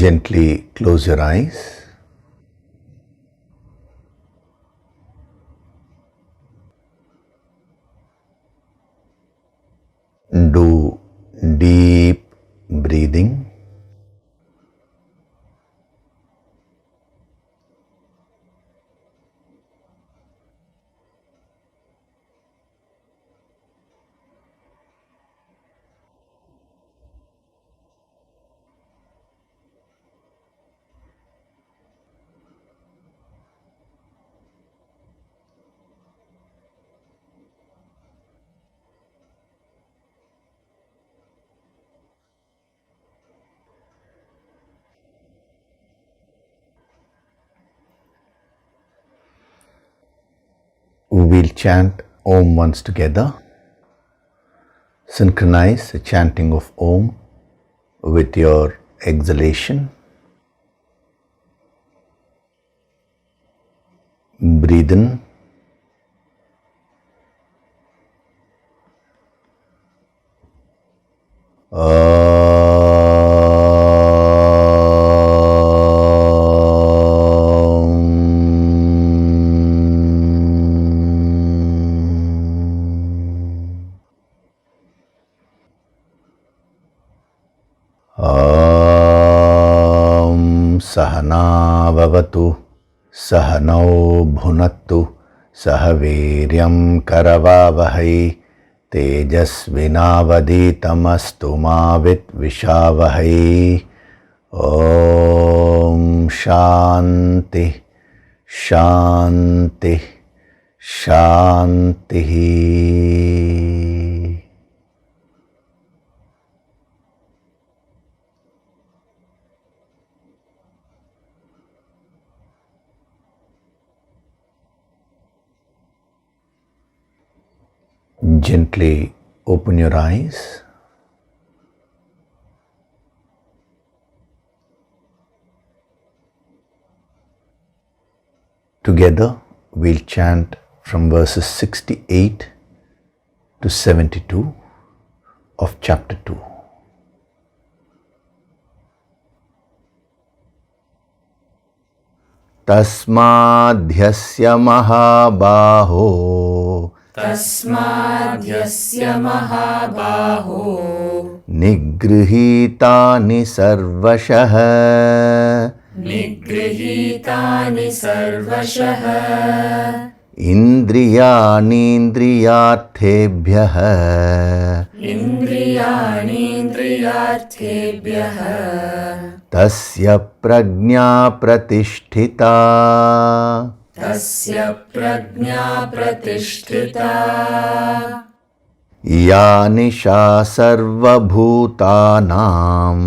Gently close your eyes. Do deep breathing. We'll chant Om once together. Synchronize the chanting of Om with your exhalation. Breathe in. Sahana vavatu, sahanau bhunattu, sahaviryam karavavahai, tejasvinavaditamastu ma vitvishavahay. Om Shanti, Shanti, Shanti. Gently open your eyes. Together we'll chant from verses 68 to 72 of chapter 2. Tasmadhyasya mahabaho, Tasmadhyasya mahabaho, nigrihitani sarvashah, nigrihitani sarvashah, indriyanindriyarthebhyah, indriyanindriyarthebhyah, tasya prajna pratisthita, tasya prajna pratisthita, ya nisha sarvabhutanam,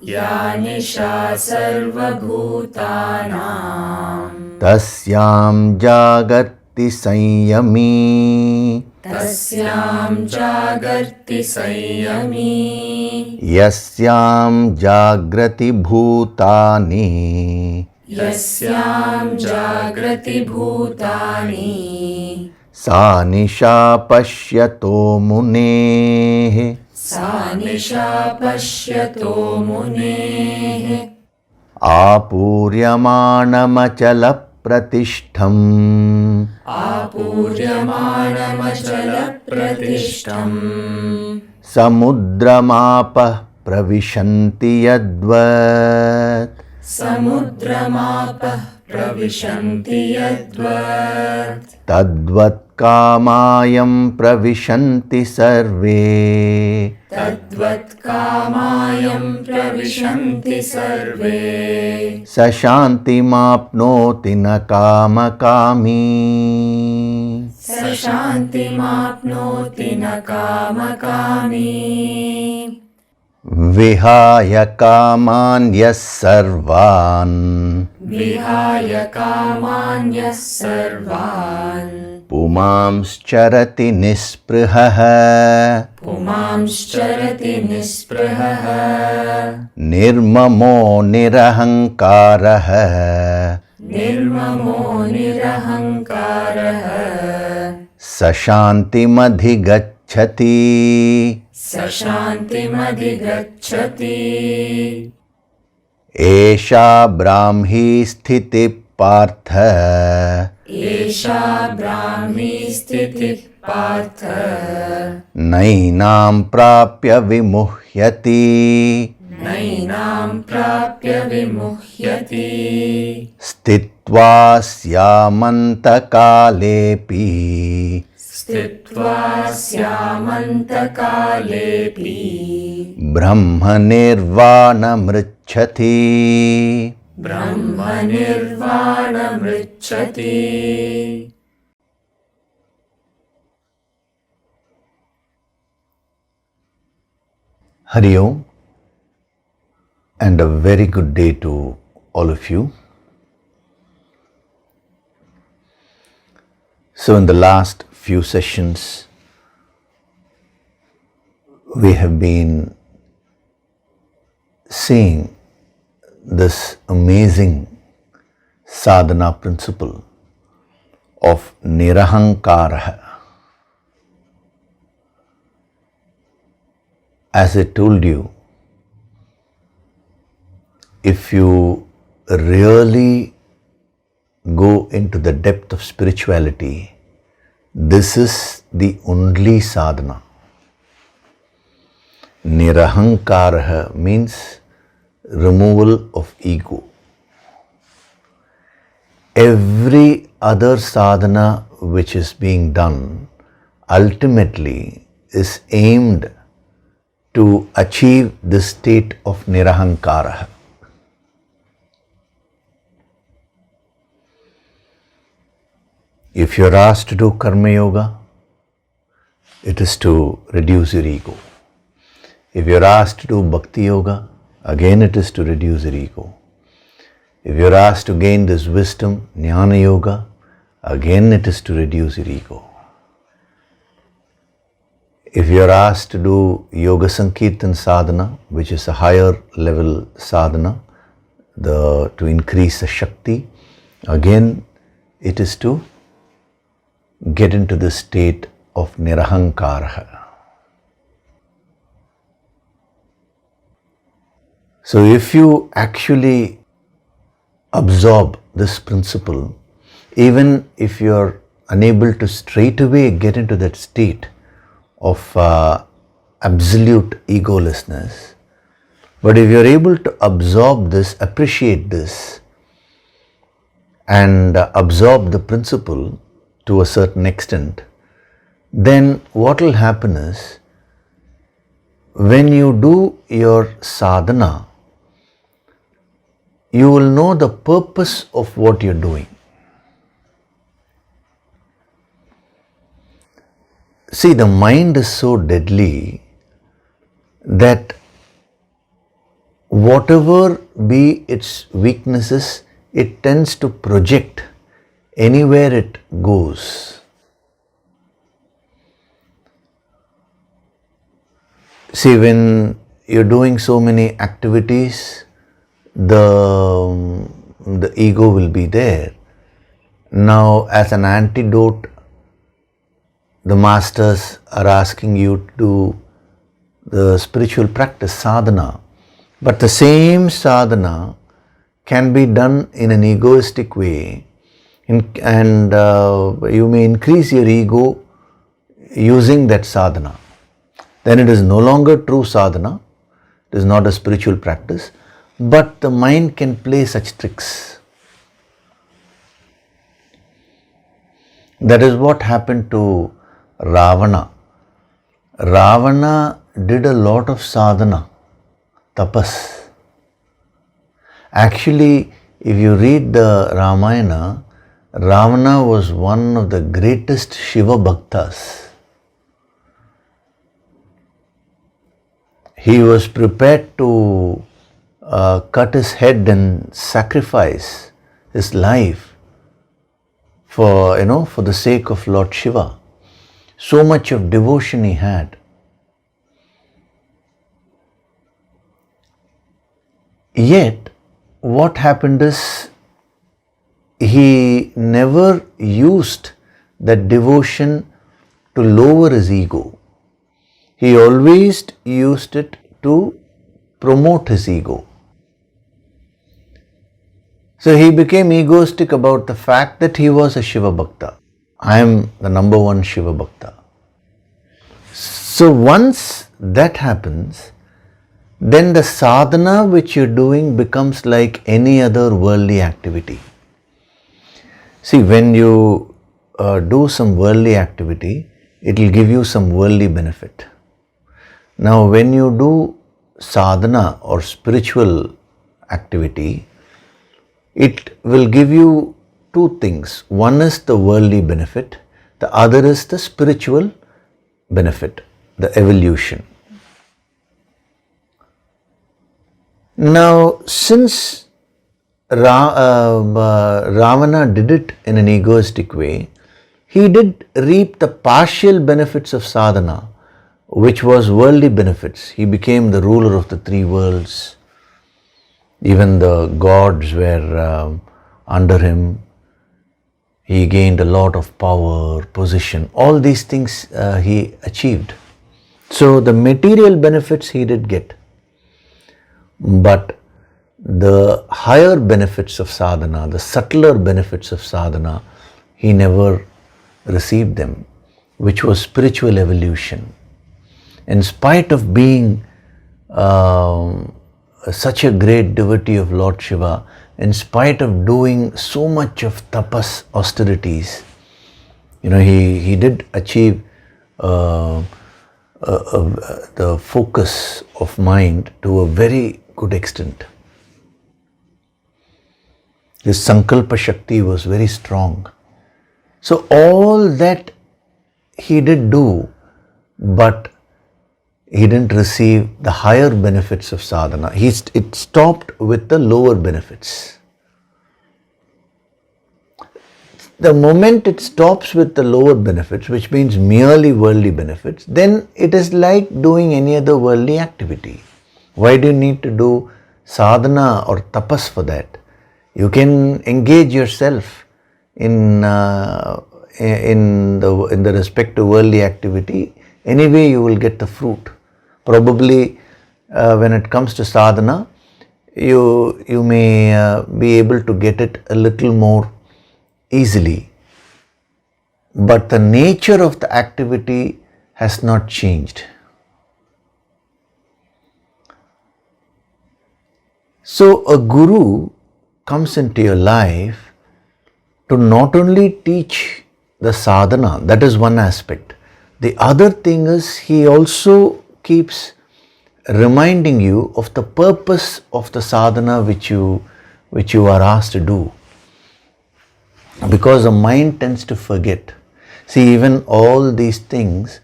ya nisha sarvabhutanam, tasyam jagarti sanyami, tasyam jagarti sanyami, yasyam jagrati bhutani, yasyam jagrati bhutani, sa nisha pashyato muneः, sa nisha pashyato muneः, आपूर्यमाणमचल प्रतिष्ठम्, आपूर्यमाणमचलप्रतिष्ठम्, समुद्रमापः प्रविशन्ति यद्वत्, समुद्रमापः प्रविशन्ति यद्वत्, तद्वत् कामायं प्रविशन्ति सर्वे, तद्वत् कामायं प्रविशन्ति सर्वे, स शान्तिमाप्नोति न कामकामी, स शान्तिमाप्नोति न कामकामी, विहाय कामान् यः सर्वान्, विहाय कामान्यः सर्वान्, पुमांश्चरति निःस्पृहः, पुमांश्चरति निःस्पृहः, निर्ममो निरहङ्कारः, निर्ममो निरहङ्कारः, स शान्तिमधिगच्छति, स शान्तिमधिगच्छति, Esha Brahmi Sthiti Partha Esha Brahmi Sthiti Partha Nainam Prapya Vimuhyati Nainam Prapya Vimuhyati Stitva Syamanta Kalepi Stitva Syamantakaalepi Brahma Nirvana Mrichati. Brahma Nirvana Mrichati. Hari Om, and a very good day to all of you. So in the last few sessions, we have been seeing this amazing sadhana principle of nirahankara. As I told you, if you really go into the depth of spirituality, this is the only sadhana. Nirahankara means removal of ego. Every other sadhana which is being done ultimately is aimed to achieve this state of nirahankara. If you are asked to do karma yoga, it is to reduce your ego. If you are asked to do bhakti yoga, again it is to reduce your ego. If you are asked to gain this wisdom, jnana yoga, again it is to reduce your ego. If you are asked to do yoga sankirtan sadhana, which is a higher level sadhana, to increase the shakti, again it is to get into the state of nirahankara. So if you actually absorb this principle, even if you are unable to straight away get into that state of absolute egolessness, but if you are able to absorb this, appreciate this, and absorb the principle to a certain extent, then what will happen is, when you do your sadhana, you will know the purpose of what you are doing. See, the mind is so deadly that whatever be its weaknesses, it tends to project anywhere it goes. See, when you're doing so many activities, the ego will be there. Now, as an antidote, the masters are asking you to do the spiritual practice, sadhana. But the same sadhana can be done in an egoistic way, and you may increase your ego using that sadhana. Then it is no longer true sadhana, it is not a spiritual practice, but the mind can play such tricks. That is what happened to Ravana. Ravana did a lot of sadhana, tapas. Actually, if you read the Ramayana, Ravana was one of the greatest Shiva Bhaktas. He was prepared to cut his head and sacrifice his life for the sake of Lord Shiva. So much of devotion he had. Yet, what happened is, he never used that devotion to lower his ego. He always used it to promote his ego. So he became egoistic about the fact that he was a Shiva Bhakta. I am the number one Shiva Bhakta. So once that happens, then the sadhana which you're doing becomes like any other worldly activity. See, when you do some worldly activity, it will give you some worldly benefit. Now, when you do sadhana or spiritual activity, it will give you two things. One is the worldly benefit, the other is the spiritual benefit, the evolution. Now, since Ravana did it in an egoistic way, he did reap the partial benefits of sadhana, which was worldly benefits. He became the ruler of the three worlds. Even the gods were under him. He gained a lot of power, position. All these things he achieved. So the material benefits he did get. But the higher benefits of sadhana, the subtler benefits of sadhana, he never received them, which was spiritual evolution. In spite of being such a great devotee of Lord Shiva, in spite of doing so much of tapas, austerities, he did achieve the focus of mind to a very good extent. His sankalpa shakti was very strong. So all that he did do, but he didn't receive the higher benefits of sadhana. It stopped with the lower benefits. The moment it stops with the lower benefits, which means merely worldly benefits, then it is like doing any other worldly activity. Why do you need to do sadhana or tapas for that? You can engage yourself in the respect to worldly activity. Anyway, you will get the fruit. Probably when it comes to sadhana, you may be able to get it a little more easily. But the nature of the activity has not changed. So a guru comes into your life to not only teach the sadhana, that is one aspect. The other thing is he also keeps reminding you of the purpose of the sadhana which you are asked to do. Because the mind tends to forget. See, even all these things,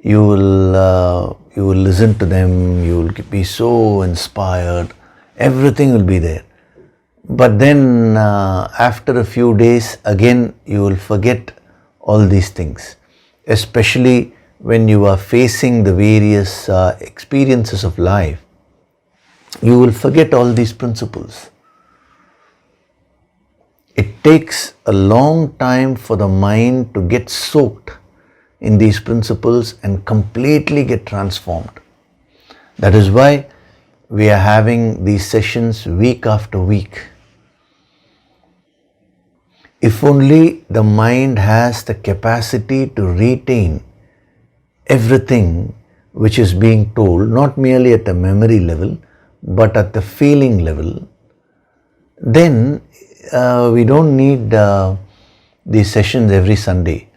you will listen to them, you will be so inspired, everything will be there. But then after a few days, again you will forget all these things. Especially when you are facing the various experiences of life, you will forget all these principles. It takes a long time for the mind to get soaked in these principles and completely get transformed. That is why we are having these sessions week after week. If only the mind has the capacity to retain everything which is being told, not merely at the memory level, but at the feeling level, then we don't need these sessions every Sunday.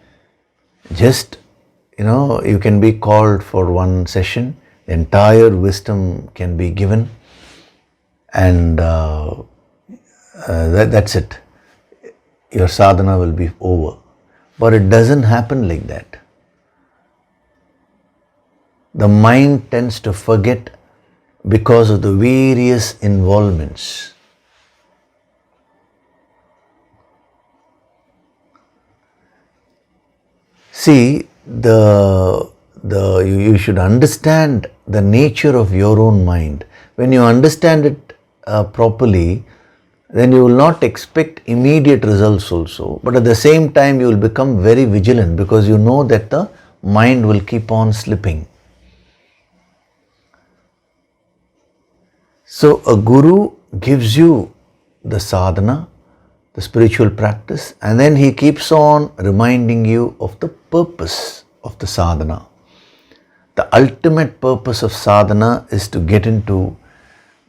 Just, you can be called for one session, the entire wisdom can be given, and that's it. Your sadhana will be over. But it doesn't happen like that. The mind tends to forget because of the various involvements. See, you should understand the nature of your own mind. When you understand it properly, then you will not expect immediate results also. But at the same time, you will become very vigilant because you know that the mind will keep on slipping. So a guru gives you the sadhana, the spiritual practice, and then he keeps on reminding you of the purpose of the sadhana. The ultimate purpose of sadhana is to get into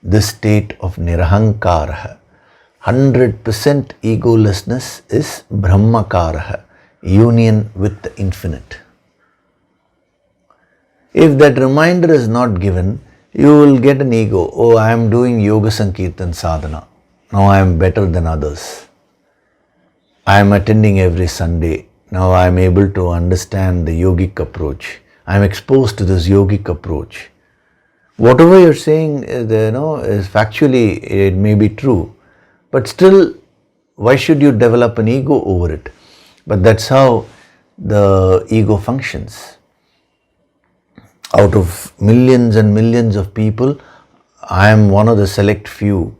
this state of nirahankara. 100% egolessness is brahmakara, union with the infinite. If that reminder is not given, you will get an ego. Oh, I am doing yoga sankirtan sadhana. Now I am better than others. I am attending every Sunday. Now I am able to understand the yogic approach. I am exposed to this yogic approach. Whatever you are saying is factually, it may be true. But still, why should you develop an ego over it? But that's how the ego functions. Out of millions and millions of people, I am one of the select few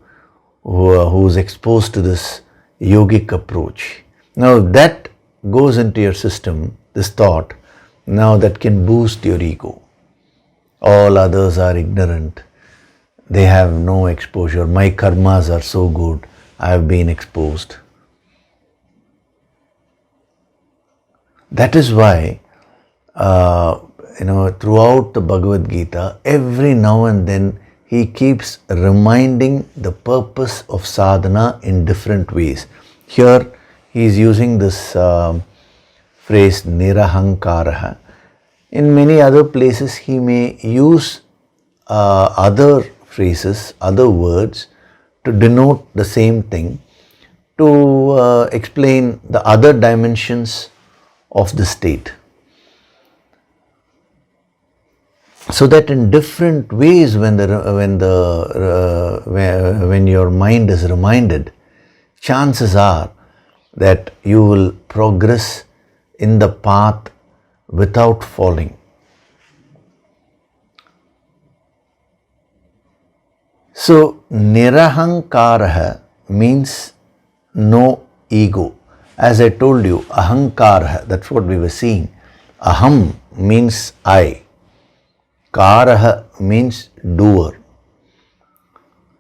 who is exposed to this yogic approach. Now if that goes into your system, this thought, now that can boost your ego. All others are ignorant. They have no exposure. My karmas are so good. I have been exposed. That is why throughout the Bhagavad Gita, every now and then he keeps reminding the purpose of sadhana in different ways. Here he is using this phrase nirahankara. In many other places he may use other phrases, other words to denote the same thing, to explain the other dimensions of the state. So that in different ways, when your mind is reminded, chances are that you will progress in the path without falling. So nirahankara means no ego. As I told you, ahankara, that's what we were seeing. Aham means I. Karaha means doer.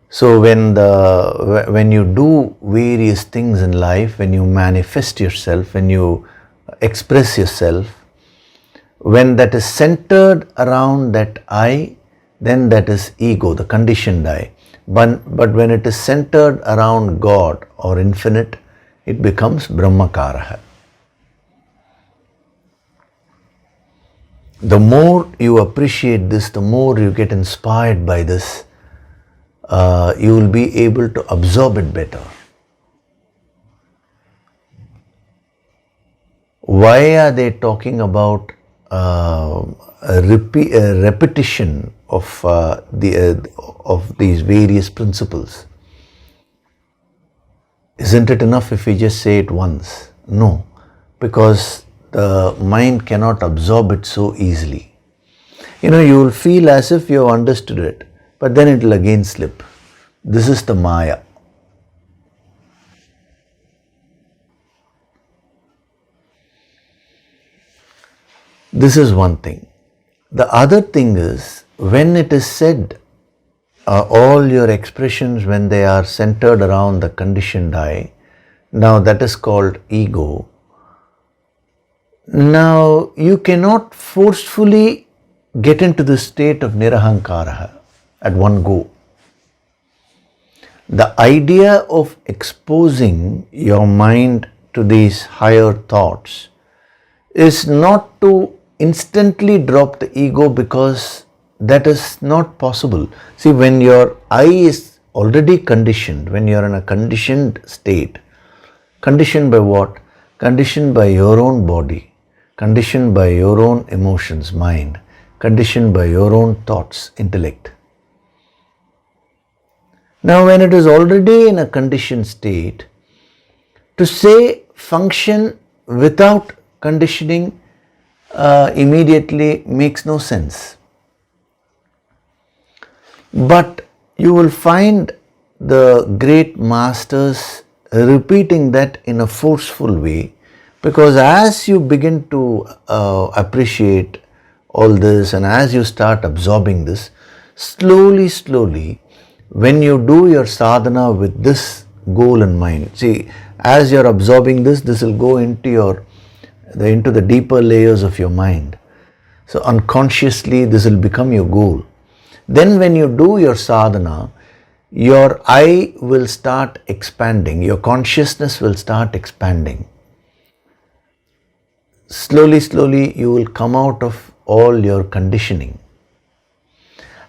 So when you do various things in life, when you manifest yourself, when you express yourself, when that is centered around that I, then that is ego, the conditioned I. But when it is centered around God or infinite, it becomes brahmakara. The more you appreciate this, the more you get inspired by this, you will be able to absorb it better. Why are they talking about a repetition of these various principles? Isn't it enough if we just say it once? No, because the mind cannot absorb it so easily. You will feel as if you have understood it, but then it will again slip. This is the Maya. This is one thing. The other thing is, when it is said, all your expressions, when they are centered around the conditioned I, now that is called ego. Now you cannot forcefully get into the state of nirahankara at one go. The idea of exposing your mind to these higher thoughts is not to instantly drop the ego, because that is not possible. See, when your I is already conditioned, when you are in a conditioned state, conditioned by what? Conditioned by your own body, conditioned by your own emotions, mind, conditioned by your own thoughts, intellect. Now when it is already in a conditioned state, to say function without conditioning immediately makes no sense. But you will find the great masters repeating that in a forceful way, because as you begin to appreciate all this and as you start absorbing this, slowly, when you do your sadhana with this goal in mind. See, as you're absorbing this, this will go into the deeper layers of your mind. So unconsciously this will become your goal. Then when you do your sadhana, your I will start expanding, your consciousness will start expanding. Slowly, slowly you will come out of all your conditioning.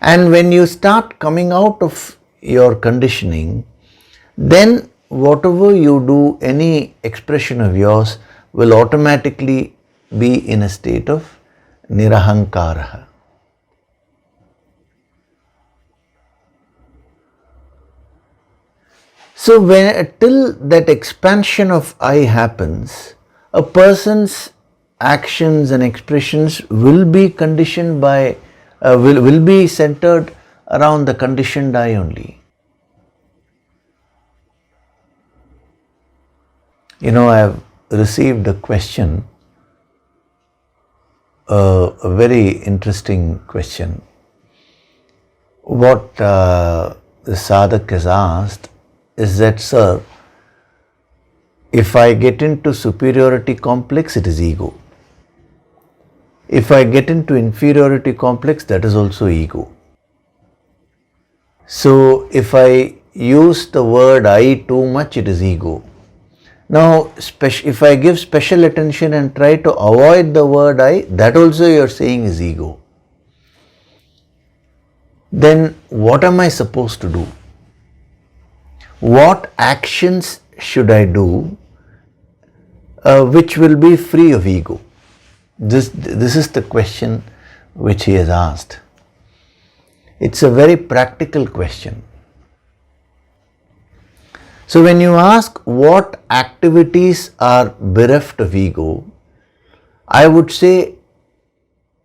And when you start coming out of your conditioning, then whatever you do, any expression of yours will automatically be in a state of nirahankara. So till that expansion of I happens, a person's actions and expressions will be conditioned by, will be centered around the conditioned I only. You know, I have received a question, a very interesting question. What the sadhak has asked is that, sir, if I get into superiority complex, it is ego. If I get into inferiority complex, that is also ego. So if I use the word I too much, it is ego. Now, if I give special attention and try to avoid the word I, that also you are saying is ego. Then what am I supposed to do? What actions should I do which will be free of ego? This is the question which he has asked. It's a very practical question. So when you ask what activities are bereft of ego, I would say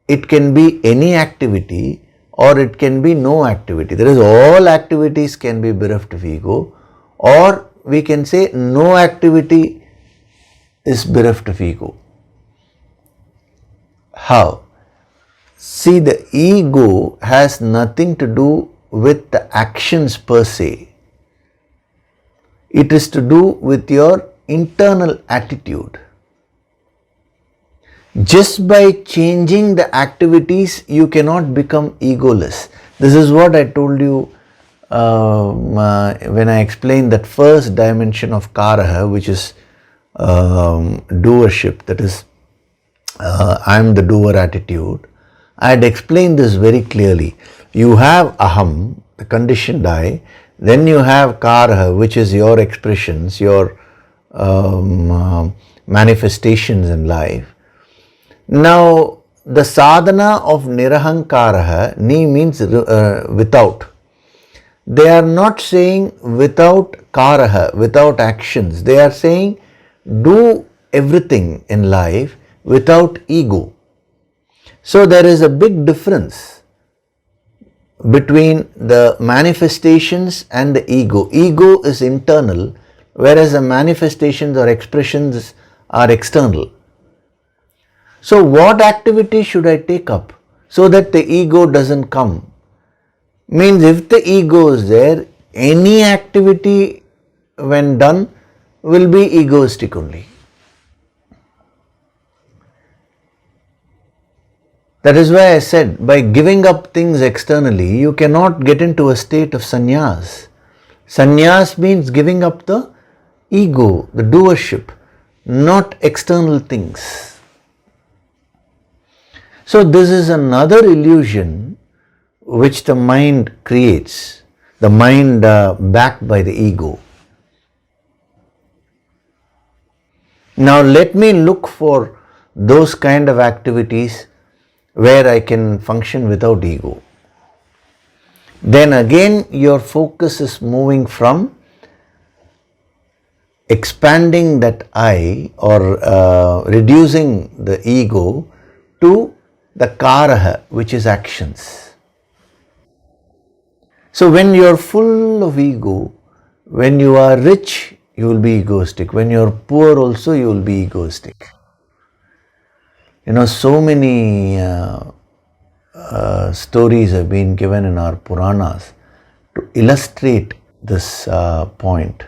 it can be any activity or it can be no activity. That is, all activities can be bereft of ego, or we can say no activity is bereft of ego. How? See, the ego has nothing to do with the actions per se. It is to do with your internal attitude. Just by changing the activities, you cannot become egoless. This is what I told you when I explained that first dimension of karaha, which is doership, that is, I am the doer attitude. I had explained this very clearly. You have aham, the conditioned I, then you have karaha, which is your expressions, your manifestations in life. Now, the sadhana of nirahankaraha, ni means without. They are not saying without karaha, without actions. They are saying do everything in life without ego. So there is a big difference between the manifestations and the ego. Ego is internal, whereas the manifestations or expressions are external. So what activity should I take up so that the ego doesn't come? Means if the ego is there, any activity when done will be egoistic only. That is why I said, by giving up things externally, you cannot get into a state of sannyas. Sannyas means giving up the ego, the doership, not external things. So this is another illusion which the mind creates, the mind backed by the ego. Now let me look for those kind of activities where I can function without ego. Then again your focus is moving from expanding that I or reducing the ego to the karaha, which is actions. So when you are full of ego, when you are rich, you will be egoistic. When you are poor also, you will be egoistic. You know, so many stories have been given in our Puranas to illustrate this point.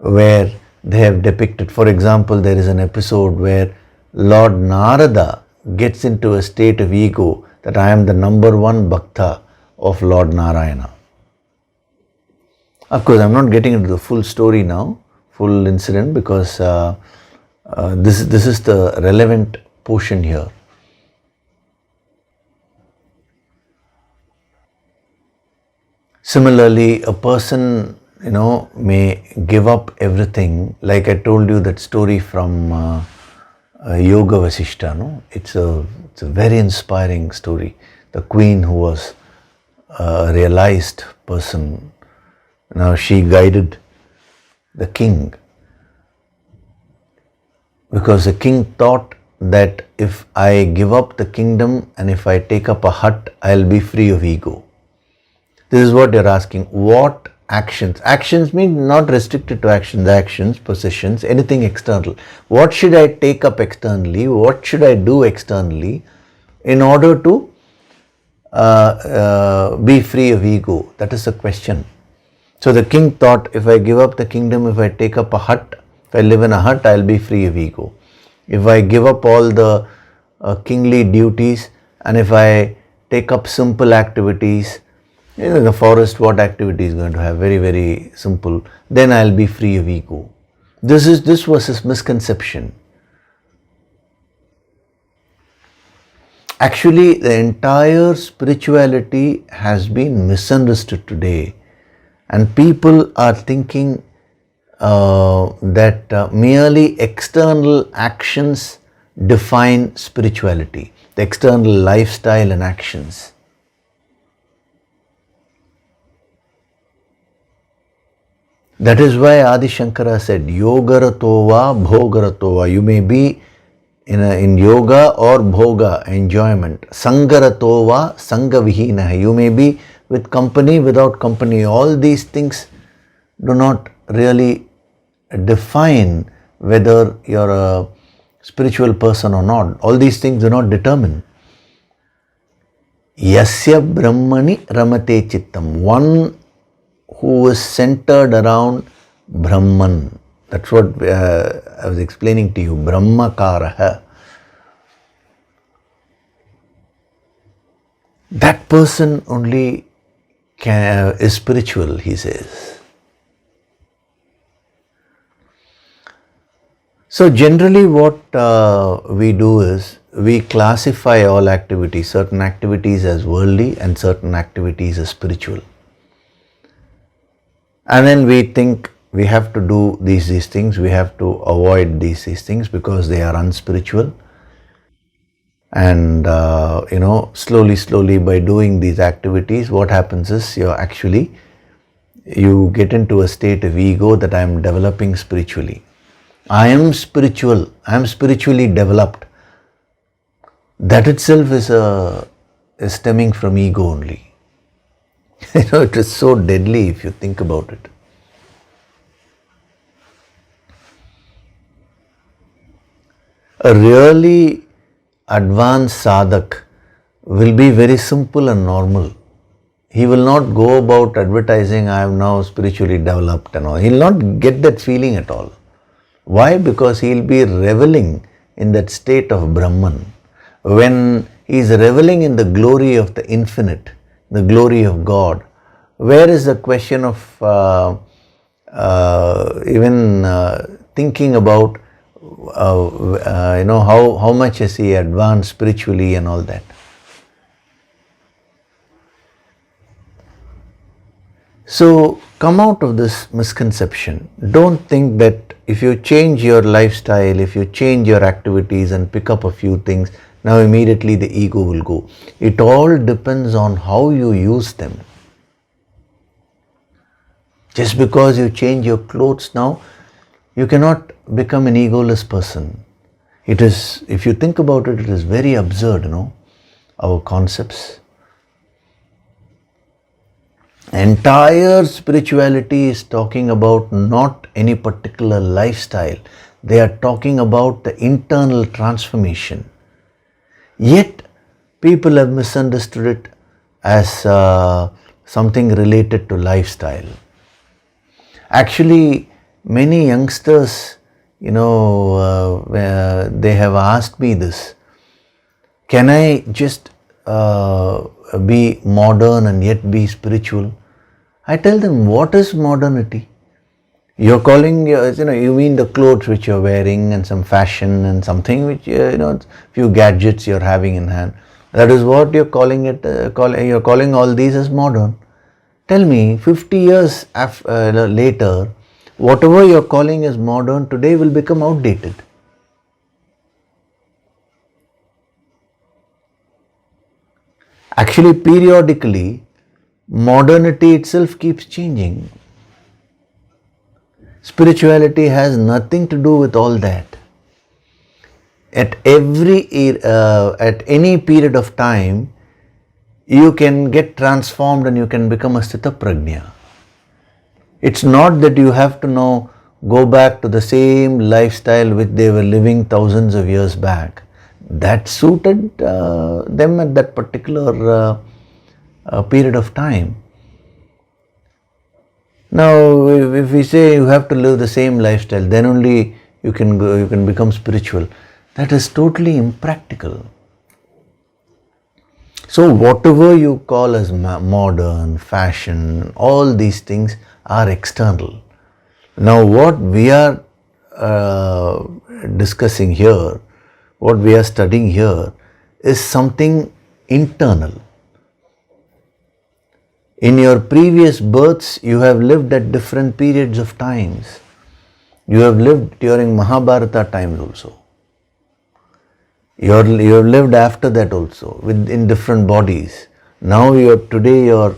where they have depicted, for example, there is an episode where Lord Narada gets into a state of ego that I am the number one bhakta of Lord Narayana. Of course, I'm not getting into the full story now, full incident, because this is the relevant portion here. Similarly, a person, may give up everything. Like I told you that story from Yoga Vasishta, no? It's a very inspiring story. The queen who was a realized person, now she guided the king, because the king thought that if I give up the kingdom and if I take up a hut, I'll be free of ego. This is what you're asking. What actions? Actions mean not restricted to actions, possessions, anything external. What should I take up externally? What should I do externally in order to be free of ego? That is the question. So the king thought, if I give up the kingdom, if I take up a hut, if I live in a hut, I'll be free of ego. If I give up all the kingly duties and if I take up simple activities, in the forest, what activity is going to have? Very, very simple. Then I'll be free of ego. This was his misconception. Actually, the entire spirituality has been misunderstood today, and people are thinking that merely external actions define spirituality, the external lifestyle and actions. That is why Adi Shankara said, Yogaratova Bhogaratova. You may be in yoga or bhoga, enjoyment. Sangaratova Sangavihina. You may be with company, without company. All these things do not really define whether you're a spiritual person or not. All these things do not determine. Yasya Brahmani Ramate Chittam. One who is centered around Brahman. That's what I was explaining to you. Brahmakaraha. That person only is spiritual, he says. So generally what we do is, we classify all activities, certain activities as worldly and certain activities as spiritual. And then we think we have to do these things, we have to avoid these things because they are unspiritual. And slowly by doing these activities, what happens is you get into a state of ego that I am developing spiritually. I am spiritual, I am spiritually developed. That itself is stemming from ego only. It is so deadly if you think about it. A really advanced sadhak will be very simple and normal. He will not go about advertising, I am now spiritually developed and all. He will not get that feeling at all. Why? Because he will be reveling in that state of Brahman. When he is reveling in the glory of the infinite, the glory of God, where is the question of even thinking about how much is he advanced spiritually and all that? So come out of this misconception. Don't think that if you change your lifestyle, if you change your activities and pick up a few things, now immediately the ego will go. It all depends on how you use them. Just because you change your clothes now, you cannot become an egoless person. It is, if you think about it, it is very absurd, our concepts. Entire spirituality is talking about not any particular lifestyle. They are talking about the internal transformation. Yet, people have misunderstood it as something related to lifestyle. Actually, Many youngsters, they have asked me this. Can I just be modern and yet be spiritual? I tell them, what is modernity? You're calling, you mean the clothes which you're wearing and some fashion and something which, few gadgets you're having in hand. That is what you're calling it, you're calling all these as modern. Tell me, 50 years later, whatever you're calling as modern today will become outdated. Actually, periodically, modernity itself keeps changing. Spirituality has nothing to do with all that. At any period of time, you can get transformed and you can become a Sthita Prajna. It's not that you have to now go back to the same lifestyle which they were living thousands of years back. That suited them at that particular period of time. Now, if we say you have to live the same lifestyle, then only you can become spiritual. That is totally impractical. So whatever you call as modern, fashion, all these things are external. Now what we are discussing here, what we are studying here is something internal. In your previous births, you have lived at different periods of times. You have lived during Mahabharata times also. You have lived after that also, in different bodies. Now today you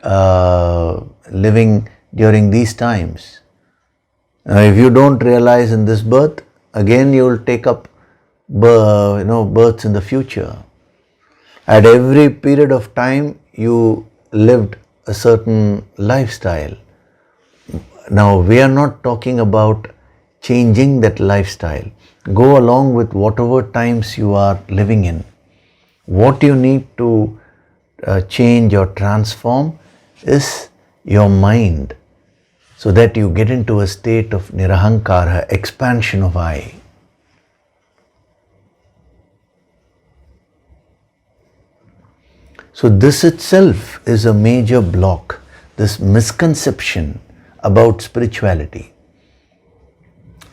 are living during these times. If you don't realize in this birth, again you will take up births in the future. At every period of time, you lived a certain lifestyle. Now we are not talking about changing that lifestyle. Go along with whatever times you are living in. What you need to change or transform is your mind, so that you get into a state of nirahankara, expansion of I. So this itself is a major block, this misconception about spirituality.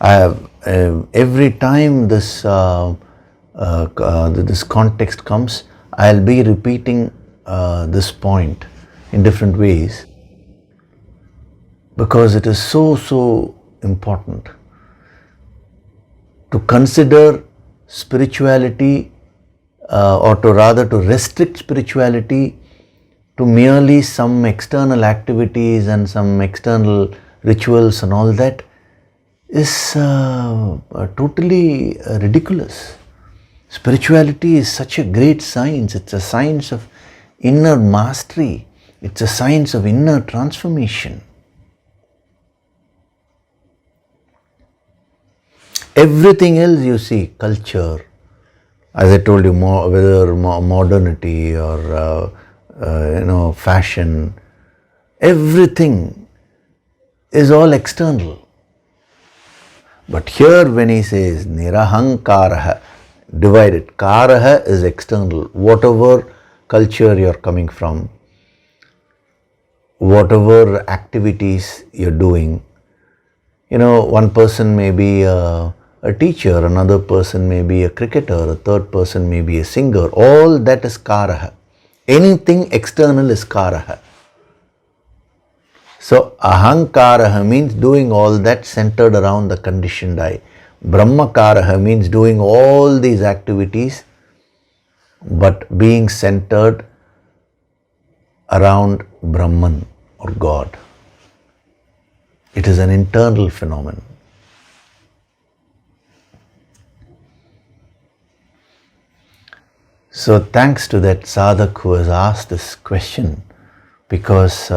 Every time this context comes, I'll be repeating this point in different ways, because it is so important to consider spirituality, or to restrict spirituality to merely some external activities and some external rituals and all that is totally ridiculous. Spirituality is such a great science. It's a science of inner mastery. It's a science of inner transformation. Everything else you see, culture, as I told you, whether modernity or fashion, everything is all external. But here when he says nirahankaraha, divided, karaha is external. Whatever culture you're coming from, whatever activities you're doing, one person may be a teacher, another person may be a cricketer, a third person may be a singer. All that is karaha. Anything external is karaha. So ahankaraha means doing all that centered around the conditioned I. Brahmakaraha means doing all these activities but being centered around Brahman or God. It is an internal phenomenon. So thanks to that sadhak who has asked this question, because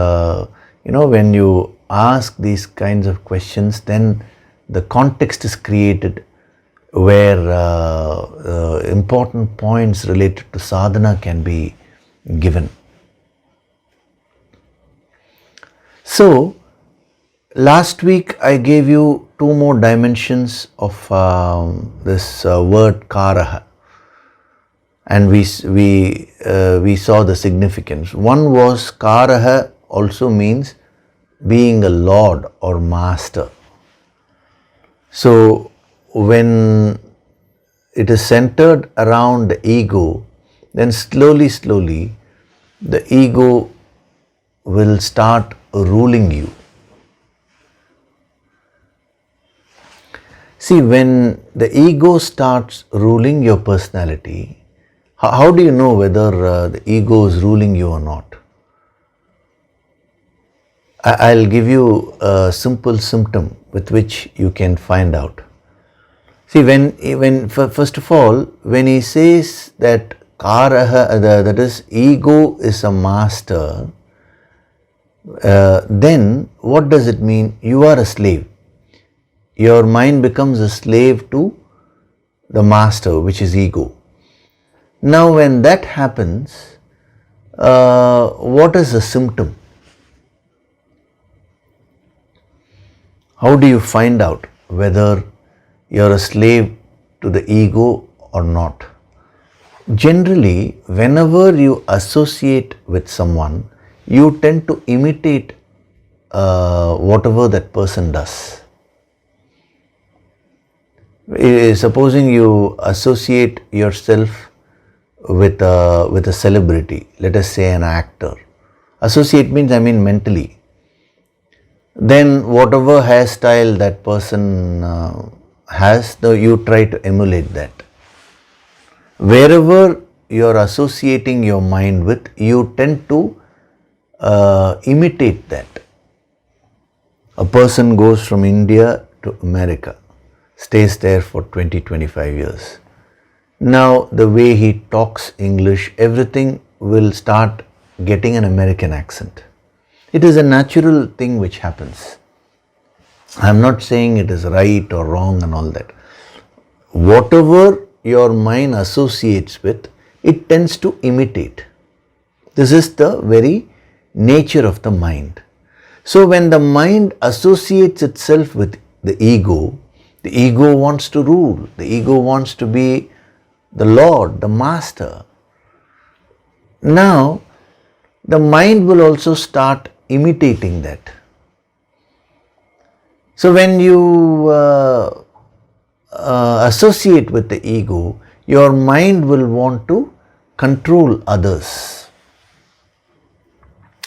when you ask these kinds of questions, then the context is created where important points related to sadhana can be given. So Last week I gave you two more dimensions of this word karaha, and we saw the significance. One was karaha also means being a lord or master. So when it is centered around the ego, then slowly the ego will start ruling you. See, when the ego starts ruling your personality, how do you know whether the ego is ruling you or not? I'll give you a simple symptom with which you can find out. See, when first of all, when he says that karaha, that is, ego is a master, then what does it mean? You are a slave. Your mind becomes a slave to the master, which is ego. Now, when that happens, what is the symptom? How do you find out whether you're a slave to the ego or not? Generally, whenever you associate with someone, you tend to imitate whatever that person does. Supposing you associate yourself with a celebrity, let us say an actor. Associate means mentally. Then whatever hairstyle that person has, you try to emulate that. Wherever you are associating your mind with, you tend to imitate that. A person goes from India to America, stays there for 20-25 years. Now the way he talks English, everything will start getting an American accent. It is a natural thing which happens. I am not saying it is right or wrong and all that. Whatever your mind associates with, it tends to imitate. This is the very nature of the mind. So when the mind associates itself with the ego wants to rule. The ego wants to be the Lord, the Master. Now, the mind will also start imitating that. So when you associate with the ego, your mind will want to control others.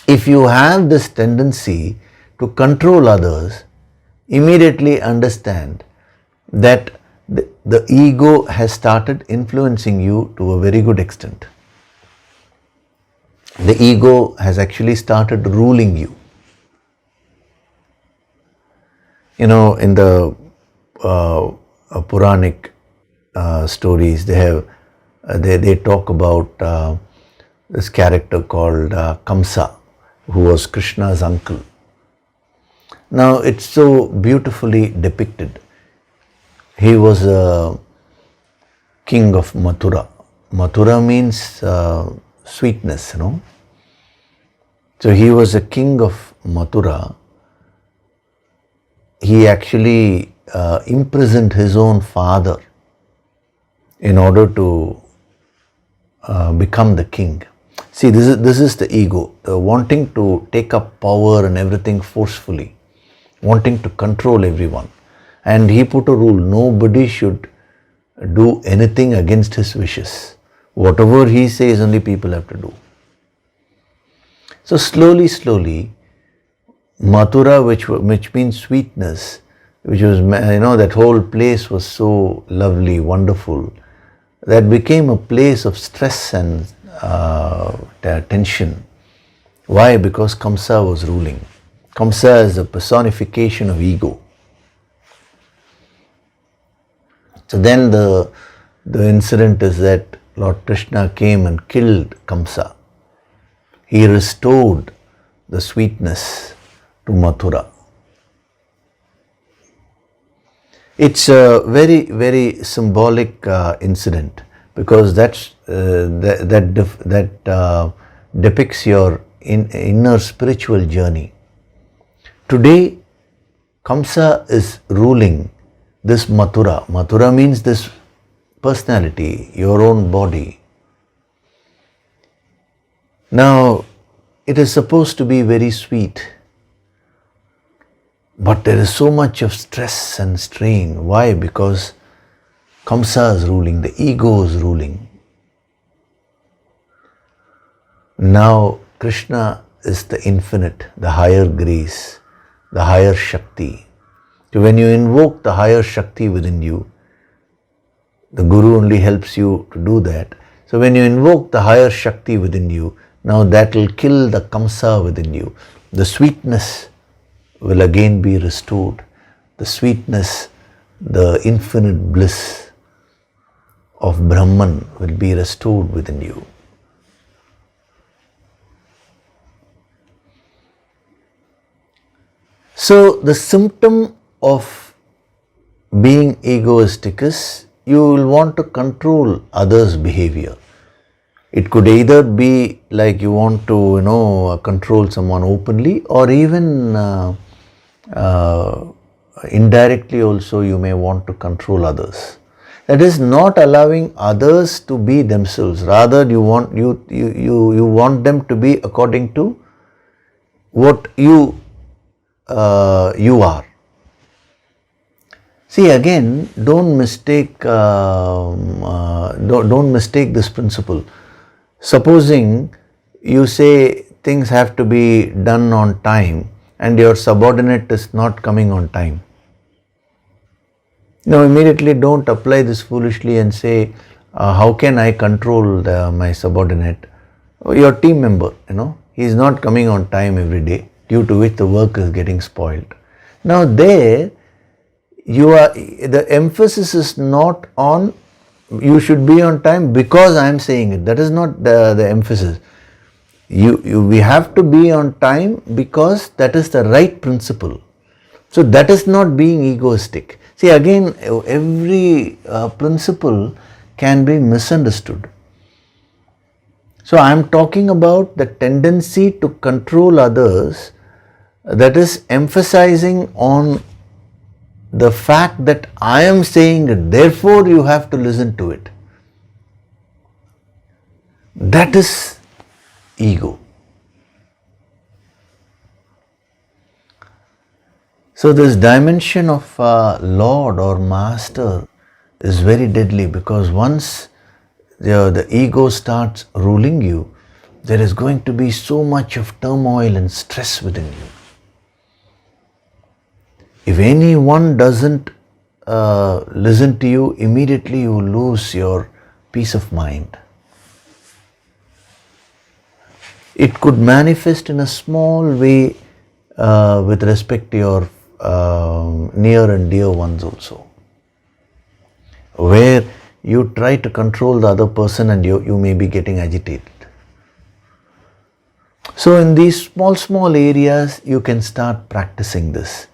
If you have this tendency to control others, immediately understand that the ego has started influencing you to a very good extent. The ego has actually started ruling you. You know, in the Puranic stories, they talk about this character called Kamsa, who was Krishna's uncle. Now, it's so beautifully depicted. He was a king of Mathura. Mathura means sweetness, you know. So he was a king of Mathura. He actually imprisoned his own father in order to become the king. See, this is the ego, wanting to take up power and everything forcefully, wanting to control everyone. And he put a rule: nobody should do anything against his wishes. Whatever he says, only people have to do. So slowly, Mathura, which means sweetness, which was, that whole place was so lovely, wonderful, that became a place of stress and tension. Why? Because Kamsa was ruling. Kamsa is a personification of ego. So then the incident is that Lord Krishna came and killed Kamsa. He restored the sweetness to Mathura. It's a very, very symbolic incident, because that depicts your inner spiritual journey. Today, Kamsa is ruling this Mathura. Mathura means this personality, your own body. Now, it is supposed to be very sweet, but there is so much of stress and strain. Why? Because Kamsa is ruling, the ego is ruling. Now, Krishna is the infinite, the higher grace, the higher Shakti. So when you invoke the higher Shakti within you, the Guru only helps you to do that. So when you invoke the higher Shakti within you, now that will kill the Kamsa within you. The sweetness will again be restored. The sweetness, the infinite bliss of Brahman will be restored within you. So the symptom of being egoistic is you will want to control others' behavior. It could either be like you want to, control someone openly, or even indirectly also you may want to control others. That is not allowing others to be themselves. Rather, you want them to be according to what you are. See, again, don't mistake this principle. Supposing you say things have to be done on time and your subordinate is not coming on time. Now, immediately don't apply this foolishly and say, how can I control my subordinate? Your team member, he is not coming on time every day, due to which the work is getting spoiled. Now there, the emphasis is not on you should be on time because I am saying it. That is not the emphasis. We have to be on time because that is the right principle. So that is not being egoistic. See, again, every principle can be misunderstood. So I am talking about the tendency to control others, that is emphasizing on the fact that I am saying it, therefore you have to listen to it. That is ego. So this dimension of Lord or Master is very deadly, because once the ego starts ruling you, there is going to be so much of turmoil and stress within you. If anyone doesn't listen to you, immediately you lose your peace of mind. It could manifest in a small way with respect to your near and dear ones also, where you try to control the other person and you may be getting agitated. So in these small areas, you can start practicing this.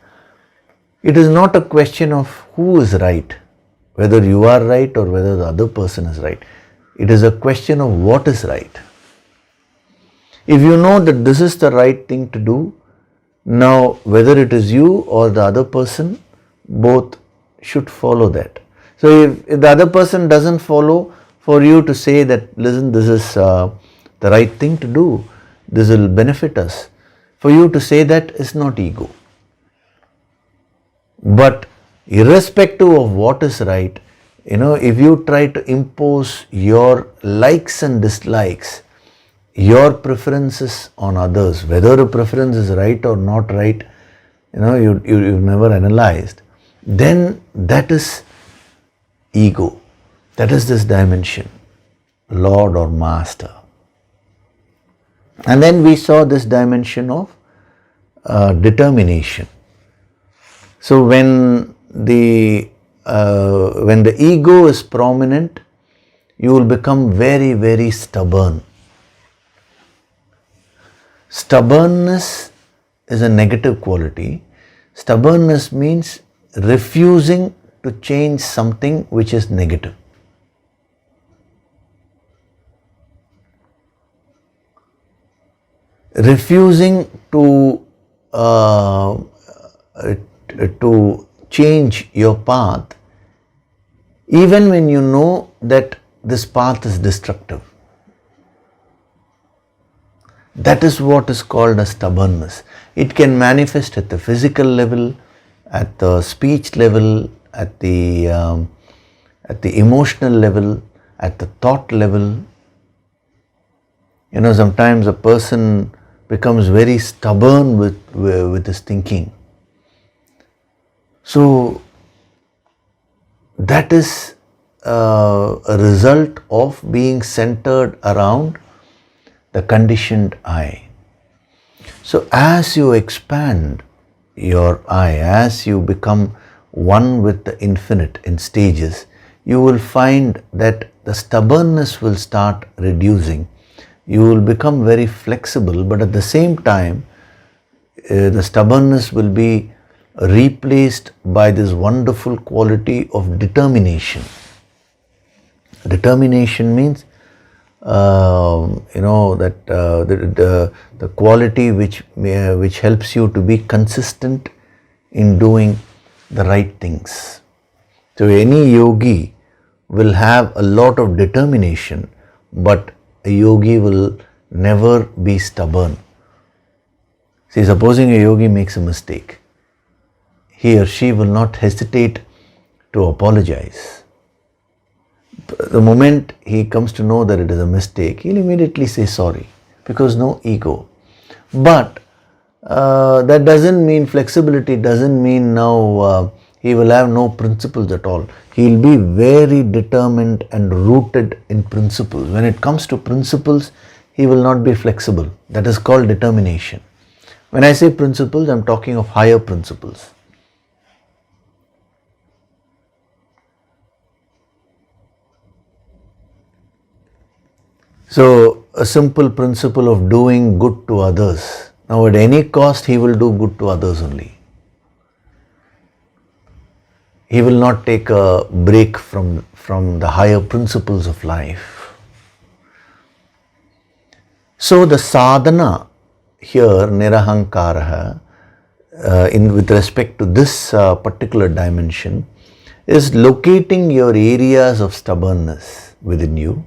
It is not a question of who is right, whether you are right or whether the other person is right. It is a question of what is right. If you know that this is the right thing to do, now whether it is you or the other person, both should follow that. So if the other person doesn't follow, for you to say that, listen, this is the right thing to do, this will benefit us, for you to say that is not ego. But irrespective of what is right, if you try to impose your likes and dislikes, your preferences on others, whether a preference is right or not right, you've never analyzed, then that is ego. That is this dimension, Lord or Master. And then we saw this dimension of determination. So when the ego is prominent, you will become very, very stubborn. Stubbornness is a negative quality. Stubbornness means refusing to change something which is negative. Refusing to to change your path, even when you know that this path is destructive. That is what is called as stubbornness. It can manifest at the physical level, at the speech level, at the emotional level, at the thought level. Sometimes a person becomes very stubborn with his thinking. So that is a result of being centered around the conditioned I. So as you expand your I, as you become one with the infinite in stages, you will find that the stubbornness will start reducing. You will become very flexible, but at the same time, the stubbornness will be replaced by this wonderful quality of determination. Determination means the quality which helps you to be consistent in doing the right things. So any yogi will have a lot of determination, but a yogi will never be stubborn. See, supposing a yogi makes a mistake, he or she will not hesitate to apologize. The moment he comes to know that it is a mistake, he'll immediately say sorry, because no ego. But that doesn't mean flexibility, doesn't mean now he will have no principles at all. He'll be very determined and rooted in principles. When it comes to principles, he will not be flexible. That is called determination. When I say principles, I'm talking of higher principles. So, a simple principle of doing good to others. Now, at any cost, he will do good to others only. He will not take a break from the higher principles of life. So, the sadhana here, nirahankaraha, with respect to this particular dimension, is locating your areas of stubbornness within you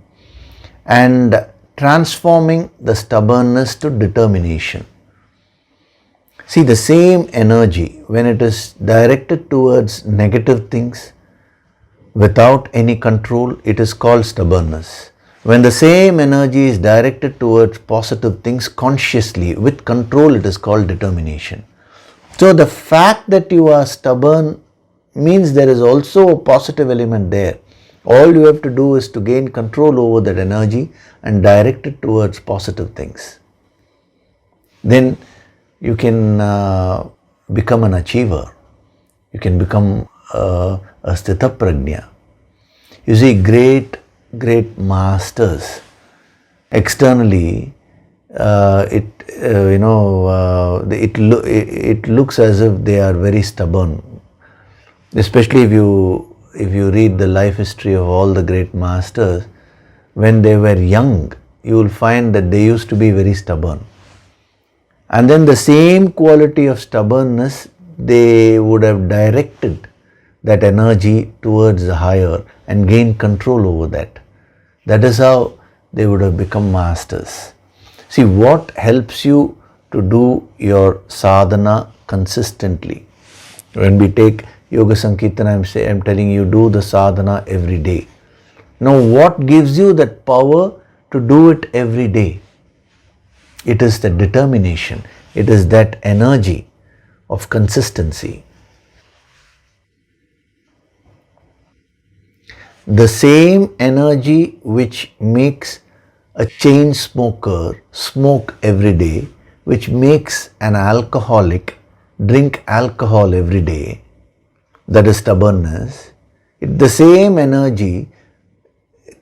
and transforming the stubbornness to determination. See, the same energy, when it is directed towards negative things without any control, it is called stubbornness. When the same energy is directed towards positive things consciously with control, it is called determination. So the fact that you are stubborn means there is also a positive element there. All you have to do is to gain control over that energy and direct it towards positive things. Then you can become an achiever. You can become a sthita prajna. You see, great masters, externally, it looks as if they are very stubborn. Especially if you read the life history of all the great masters, when they were young, you will find that they used to be very stubborn. And then the same quality of stubbornness, they would have directed that energy towards the higher and gained control over that. That is how they would have become masters. See, what helps you to do your sadhana consistently? When we take Yoga Sankirtana, I'm telling you, do the sadhana every day. Now, what gives you that power to do it every day? It is the determination. It is that energy of consistency. The same energy which makes a chain smoker smoke every day, which makes an alcoholic drink alcohol every day, that is stubbornness. The same energy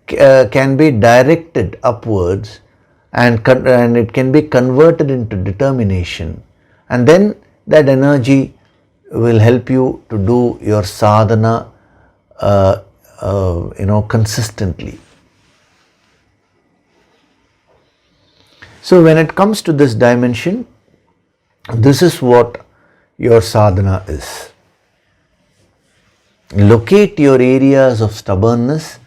can be directed upwards and it can be converted into determination, and then that energy will help you to do your sadhana consistently. So when it comes to this dimension, this is what your sadhana is. locate your areas of stubbornness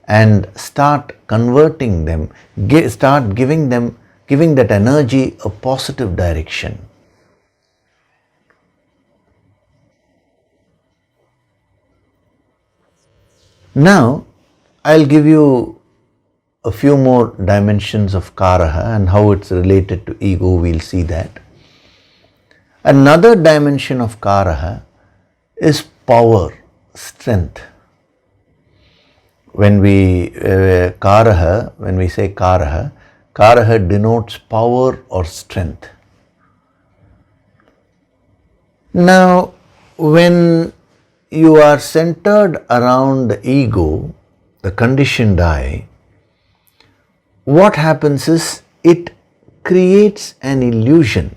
and start converting them, start giving that energy a positive direction. Now, I'll give you a few more dimensions of karaha and how it's related to ego. We'll see that. Another dimension of karaha is power, strength. When we say karaha, karaha denotes power or strength. Now, when you are centered around the ego, the conditioned I, what happens is it creates an illusion.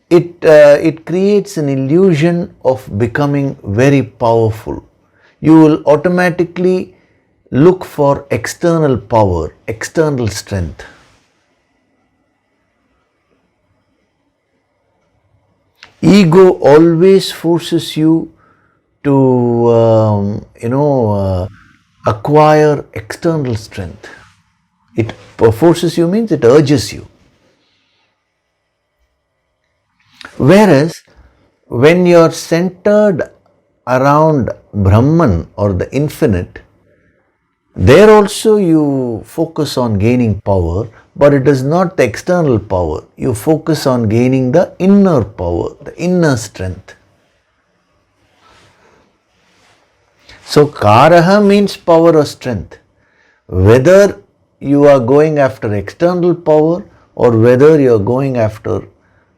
It creates an illusion of becoming very powerful. You will automatically look for external power, external strength. Ego always forces you to, acquire external strength. It forces you means it urges you. Whereas when you are centered around Brahman or the infinite, there also you focus on gaining power, but it is not the external power. You focus on gaining the inner power, the inner strength. So karaha means power or strength. Whether you are going after external power or whether you are going after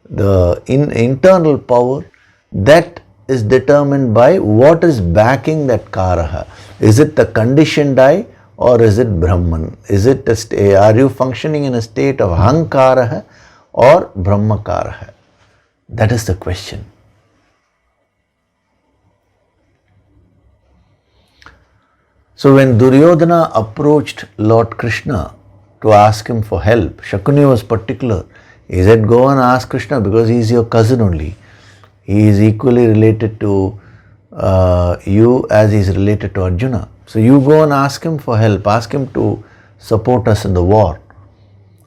the internal power, that is determined by what is backing that karaha. Is it the conditioned I or is it Brahman? Is it are you functioning in a state of Ahankaraha or Brahmakaraha? That is the question. So when Duryodhana approached Lord Krishna to ask him for help, Shakuni was particular. He said, go and ask Krishna because he is your cousin only. He is equally related to you as he is related to Arjuna. So you go and ask him for help, ask him to support us in the war.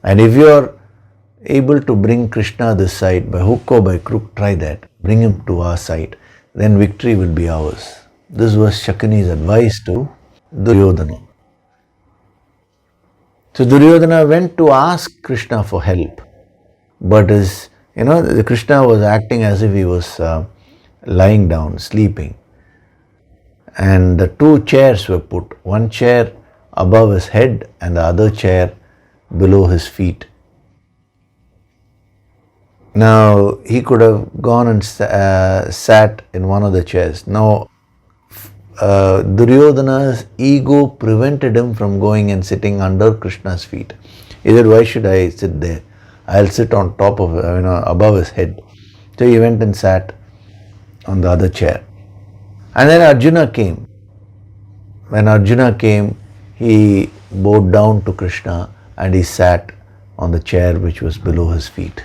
And if you are able to bring Krishna this side, by hook or by crook, try that, bring him to our side, then victory will be ours. This was Shakuni's advice to Duryodhana. So Duryodhana went to ask Krishna for help. But Krishna was acting as if he was lying down, sleeping. And the two chairs were put, one chair above his head and the other chair below his feet. Now, he could have gone and sat in one of the chairs. Now, Duryodhana's ego prevented him from going and sitting under Krishna's feet. He said, why should I sit there? I'll sit on top of, above his head. So he went and sat on the other chair. And then Arjuna came. When Arjuna came, he bowed down to Krishna and he sat on the chair which was below his feet.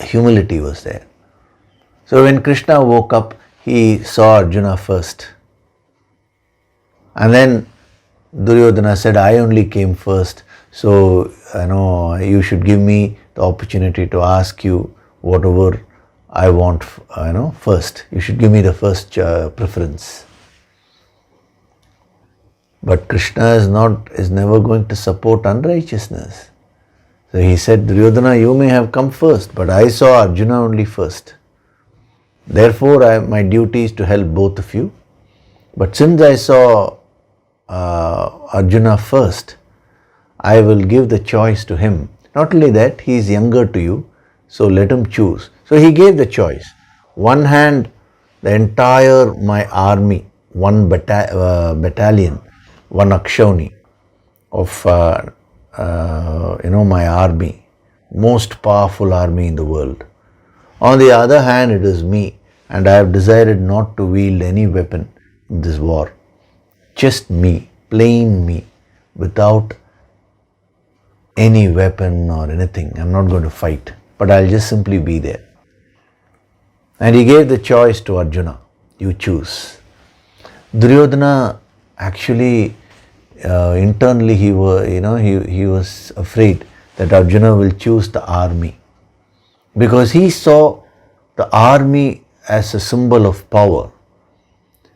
Humility was there. So when Krishna woke up, he saw Arjuna first. And then Duryodhana said, I only came first. So, you should give me the opportunity to ask you whatever I want, first. You should give me the first preference. But Krishna is never going to support unrighteousness. So he said, Duryodhana, you may have come first, but I saw Arjuna only first. Therefore, my duty is to help both of you. But since I saw Arjuna first, I will give the choice to him. Not only that, he is younger to you, so let him choose. So he gave the choice. One hand, the entire my army, one battalion, one Akshauni of my army, most powerful army in the world. On the other hand, it is me, and I have decided not to wield any weapon in this war. Just me, plain me, without any weapon or anything. I'm not going to fight, but I'll just simply be there. And he gave the choice to Arjuna, you choose. Duryodhana actually internally he was afraid that Arjuna will choose the army, because he saw the army as a symbol of power.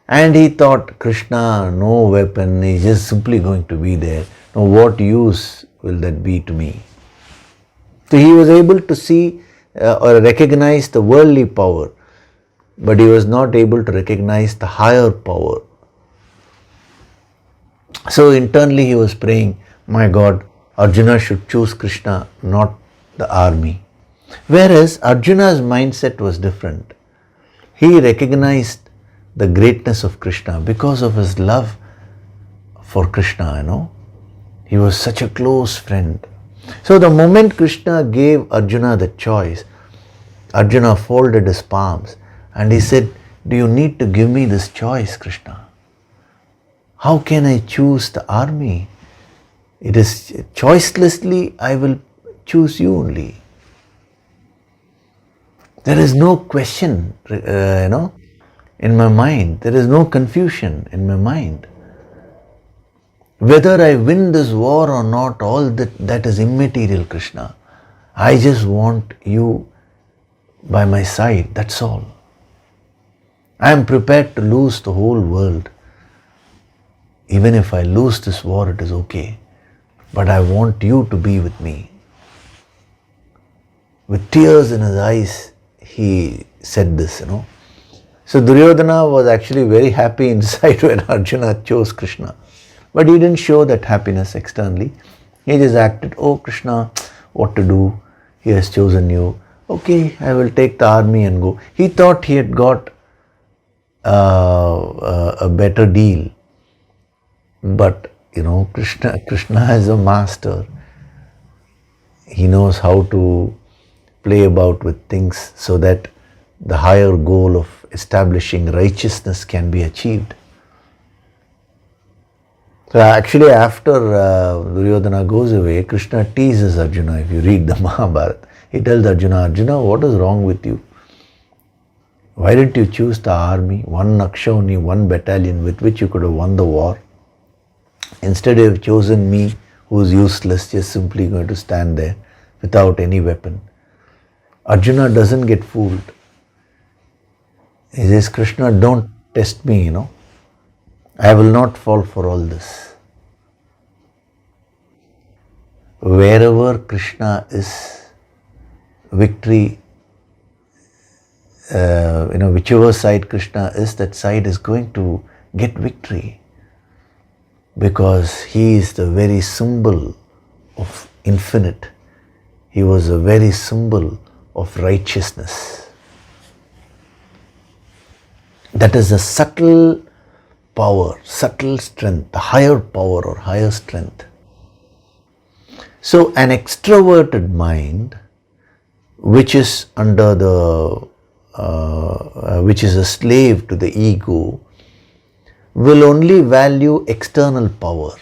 And he thought, Krishna, no weapon, he's just simply going to be there. Now what use will that be to me? So he was able to see or recognize the worldly power, but he was not able to recognize the higher power. So internally he was praying, my God, Arjuna should choose Krishna, not the army. Whereas Arjuna's mindset was different. He recognized the greatness of Krishna because of his love for Krishna, He was such a close friend. So the moment Krishna gave Arjuna the choice, Arjuna folded his palms and he said, do you need to give me this choice, Krishna? How can I choose the army? It is choicelessly I will choose you only. There is no question, in my mind. There is no confusion in my mind. Whether I win this war or not, all that is immaterial, Krishna. I just want you by my side, that's all. I am prepared to lose the whole world. Even if I lose this war, it is okay. But I want you to be with me. With tears in his eyes, he said this, So Duryodhana was actually very happy inside when Arjuna chose Krishna. But he didn't show that happiness externally. He just acted, oh Krishna, what to do? He has chosen you. Okay, I will take the army and go. He thought he had got a better deal. But, Krishna is a master. He knows how to play about with things so that the higher goal of establishing righteousness can be achieved. So actually after Duryodhana goes away, Krishna teases Arjuna. If you read the Mahabharata, he tells Arjuna, what is wrong with you? Why didn't you choose the army, one Nakshoni, one battalion with which you could have won the war? Instead you have chosen me, who is useless, just simply going to stand there without any weapon. Arjuna doesn't get fooled. He says, Krishna, don't test me, I will not fall for all this. Wherever Krishna is, victory, whichever side Krishna is, that side is going to get victory. Because he is the very symbol of infinite. He was a very symbol of righteousness. That is a subtle power, subtle strength, the higher power or higher strength. So an extroverted mind, which is under which is a slave to the ego, will only value external power.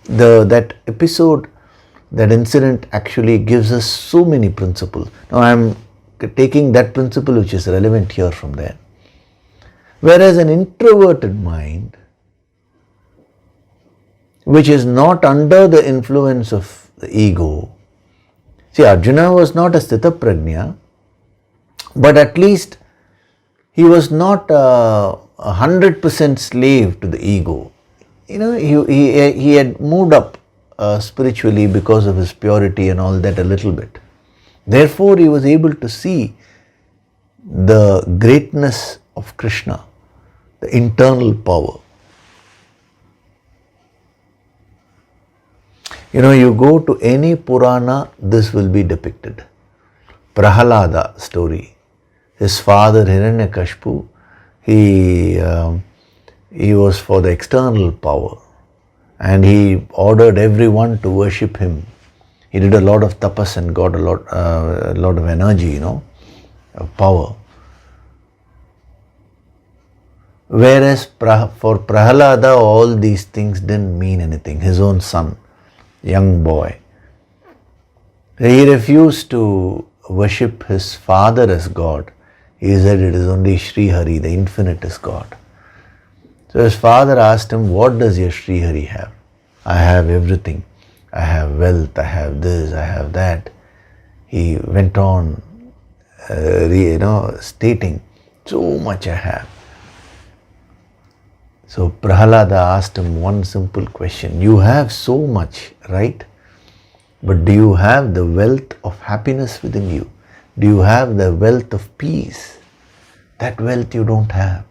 That episode, that incident actually gives us so many principles. Now I am taking that principle which is relevant here from there. Whereas an introverted mind, which is not under the influence of the ego. See, Arjuna was not a Sthita Prajna, but at least he was not 100% slave to the ego. He had moved up spiritually because of his purity and all that a little bit. Therefore, he was able to see the greatness of Krishna, the internal power. You go to any Purana, this will be depicted. Prahalada story. His father Hiranyakashipu, he was for the external power and he ordered everyone to worship him. He did a lot of tapas and got a lot of energy, of power. Whereas for Prahalada, all these things didn't mean anything. His own son, young boy, he refused to worship his father as God. He said it is only Sri Hari, the infinite is God. So his father asked him, what does your Sri Hari have? I have everything. I have wealth, I have this, I have that. He went on stating, so much I have. So Prahalada asked him one simple question. You have so much, right? But do you have the wealth of happiness within you? Do you have the wealth of peace? That wealth you don't have.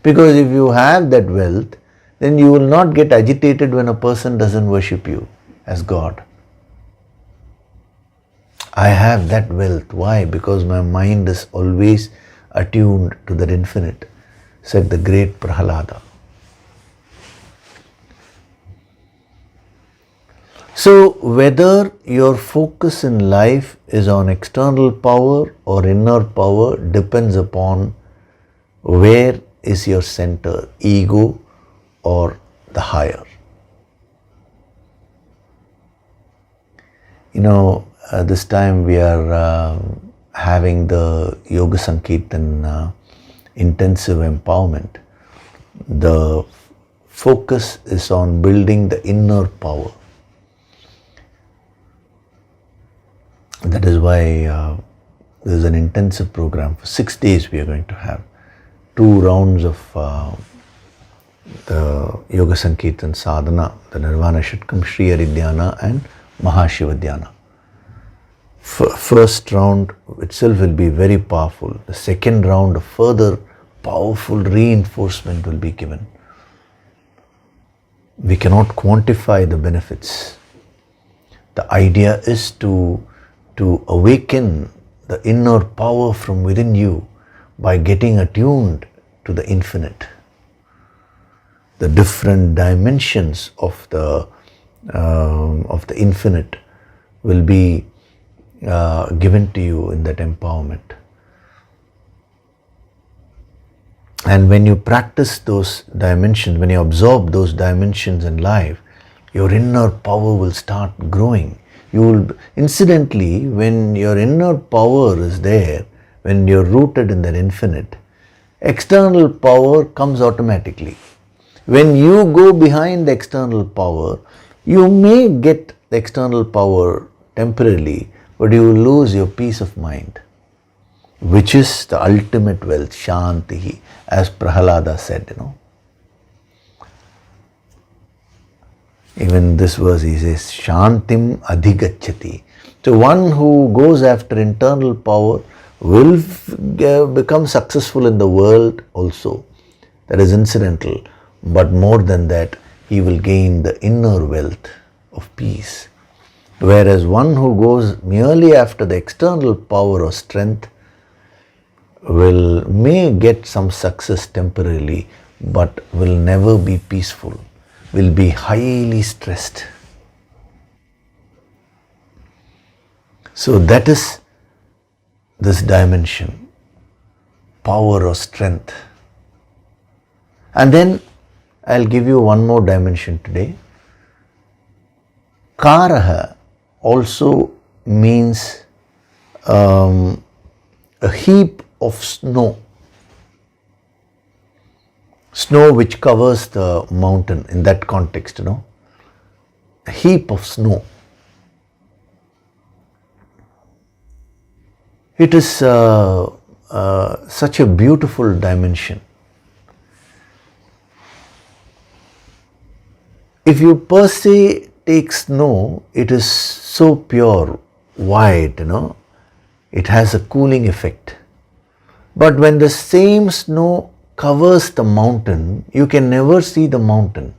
Because if you have that wealth, then you will not get agitated when a person doesn't worship you as God. I have that wealth. Why? Because my mind is always attuned to that infinite, said the great Prahalada. So whether your focus in life is on external power or inner power depends upon where is your center, ego or the higher. This time we are having the Yoga Sankirtan intensive empowerment. The focus is on building the inner power. That is why there is an intensive program. For 6 days we are going to have 2 rounds of the Yoga Sankirtan Sadhana, the Nirvana Shatkam, Shri Haridhyana and Mahashiva Dhyana. First round itself will be very powerful. The second round, a further powerful reinforcement will be given. We cannot quantify the benefits. The idea is to awaken the inner power from within you by getting attuned to the infinite. The different dimensions of the infinite will be given to you in that empowerment. And when you practice those dimensions, when you absorb those dimensions in life, your inner power will start growing. You will, incidentally, when your inner power is there, when you're rooted in that infinite, external power comes automatically. When you go behind the external power, you may get the external power temporarily, but you will lose your peace of mind, which is the ultimate wealth, Shantihi, as Prahalada said, Even this verse he says, Shantim adhigacchati. So one who goes after internal power will become successful in the world also. That is incidental. But more than that, he will gain the inner wealth of peace. Whereas one who goes merely after the external power or strength may get some success temporarily, but will never be peaceful, will be highly stressed. So that is this dimension, power or strength. And then I'll give you one more dimension today. Karaha also means a heap of snow. Snow which covers the mountain in that context, A heap of snow. It is such a beautiful dimension. If you per se take snow, it is so pure, white, It has a cooling effect. But when the same snow covers the mountain, you can never see the mountain.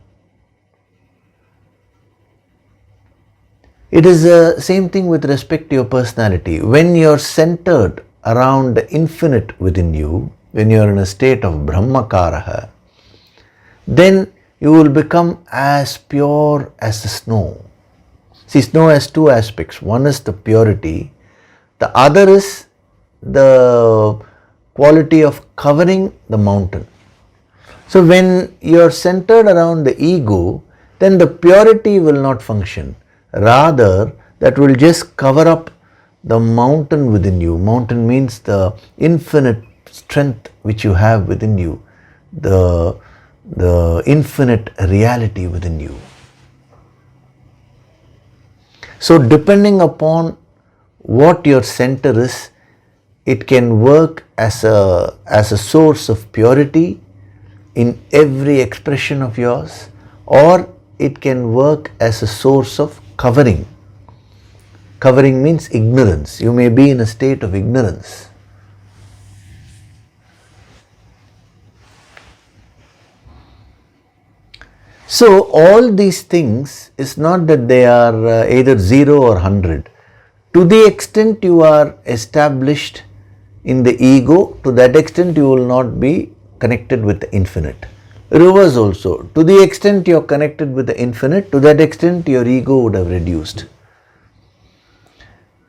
It is the same thing with respect to your personality. When you're centered around the infinite within you, when you're in a state of Brahmakaraha, then you will become as pure as the snow. See, snow has 2 aspects. One is the purity, the other is the quality of covering the mountain. So when you are centered around the ego, then the purity will not function. Rather, that will just cover up the mountain within you. Mountain means the infinite strength which you have within you, the infinite reality within you. So depending upon what your center is, it can work as a source of purity in every expression of yours, or it can work as a source of covering. Covering means ignorance. You may be in a state of ignorance. So all these things is not that they are either 0 or 100. To the extent you are established in the ego, to that extent you will not be connected with the infinite. Reverse also, to the extent you are connected with the infinite, to that extent your ego would have reduced.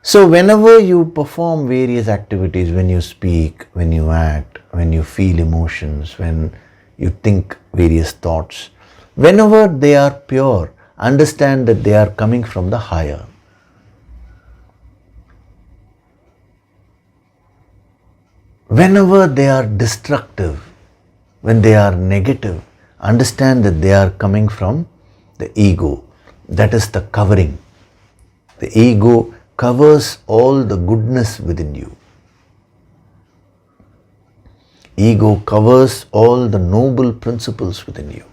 So whenever you perform various activities, when you speak, when you act, when you feel emotions, when you think various thoughts, whenever they are pure, understand that they are coming from the higher. Whenever they are destructive, when they are negative, understand that they are coming from the ego. That is the covering. The ego covers all the goodness within you. Ego covers all the noble principles within you.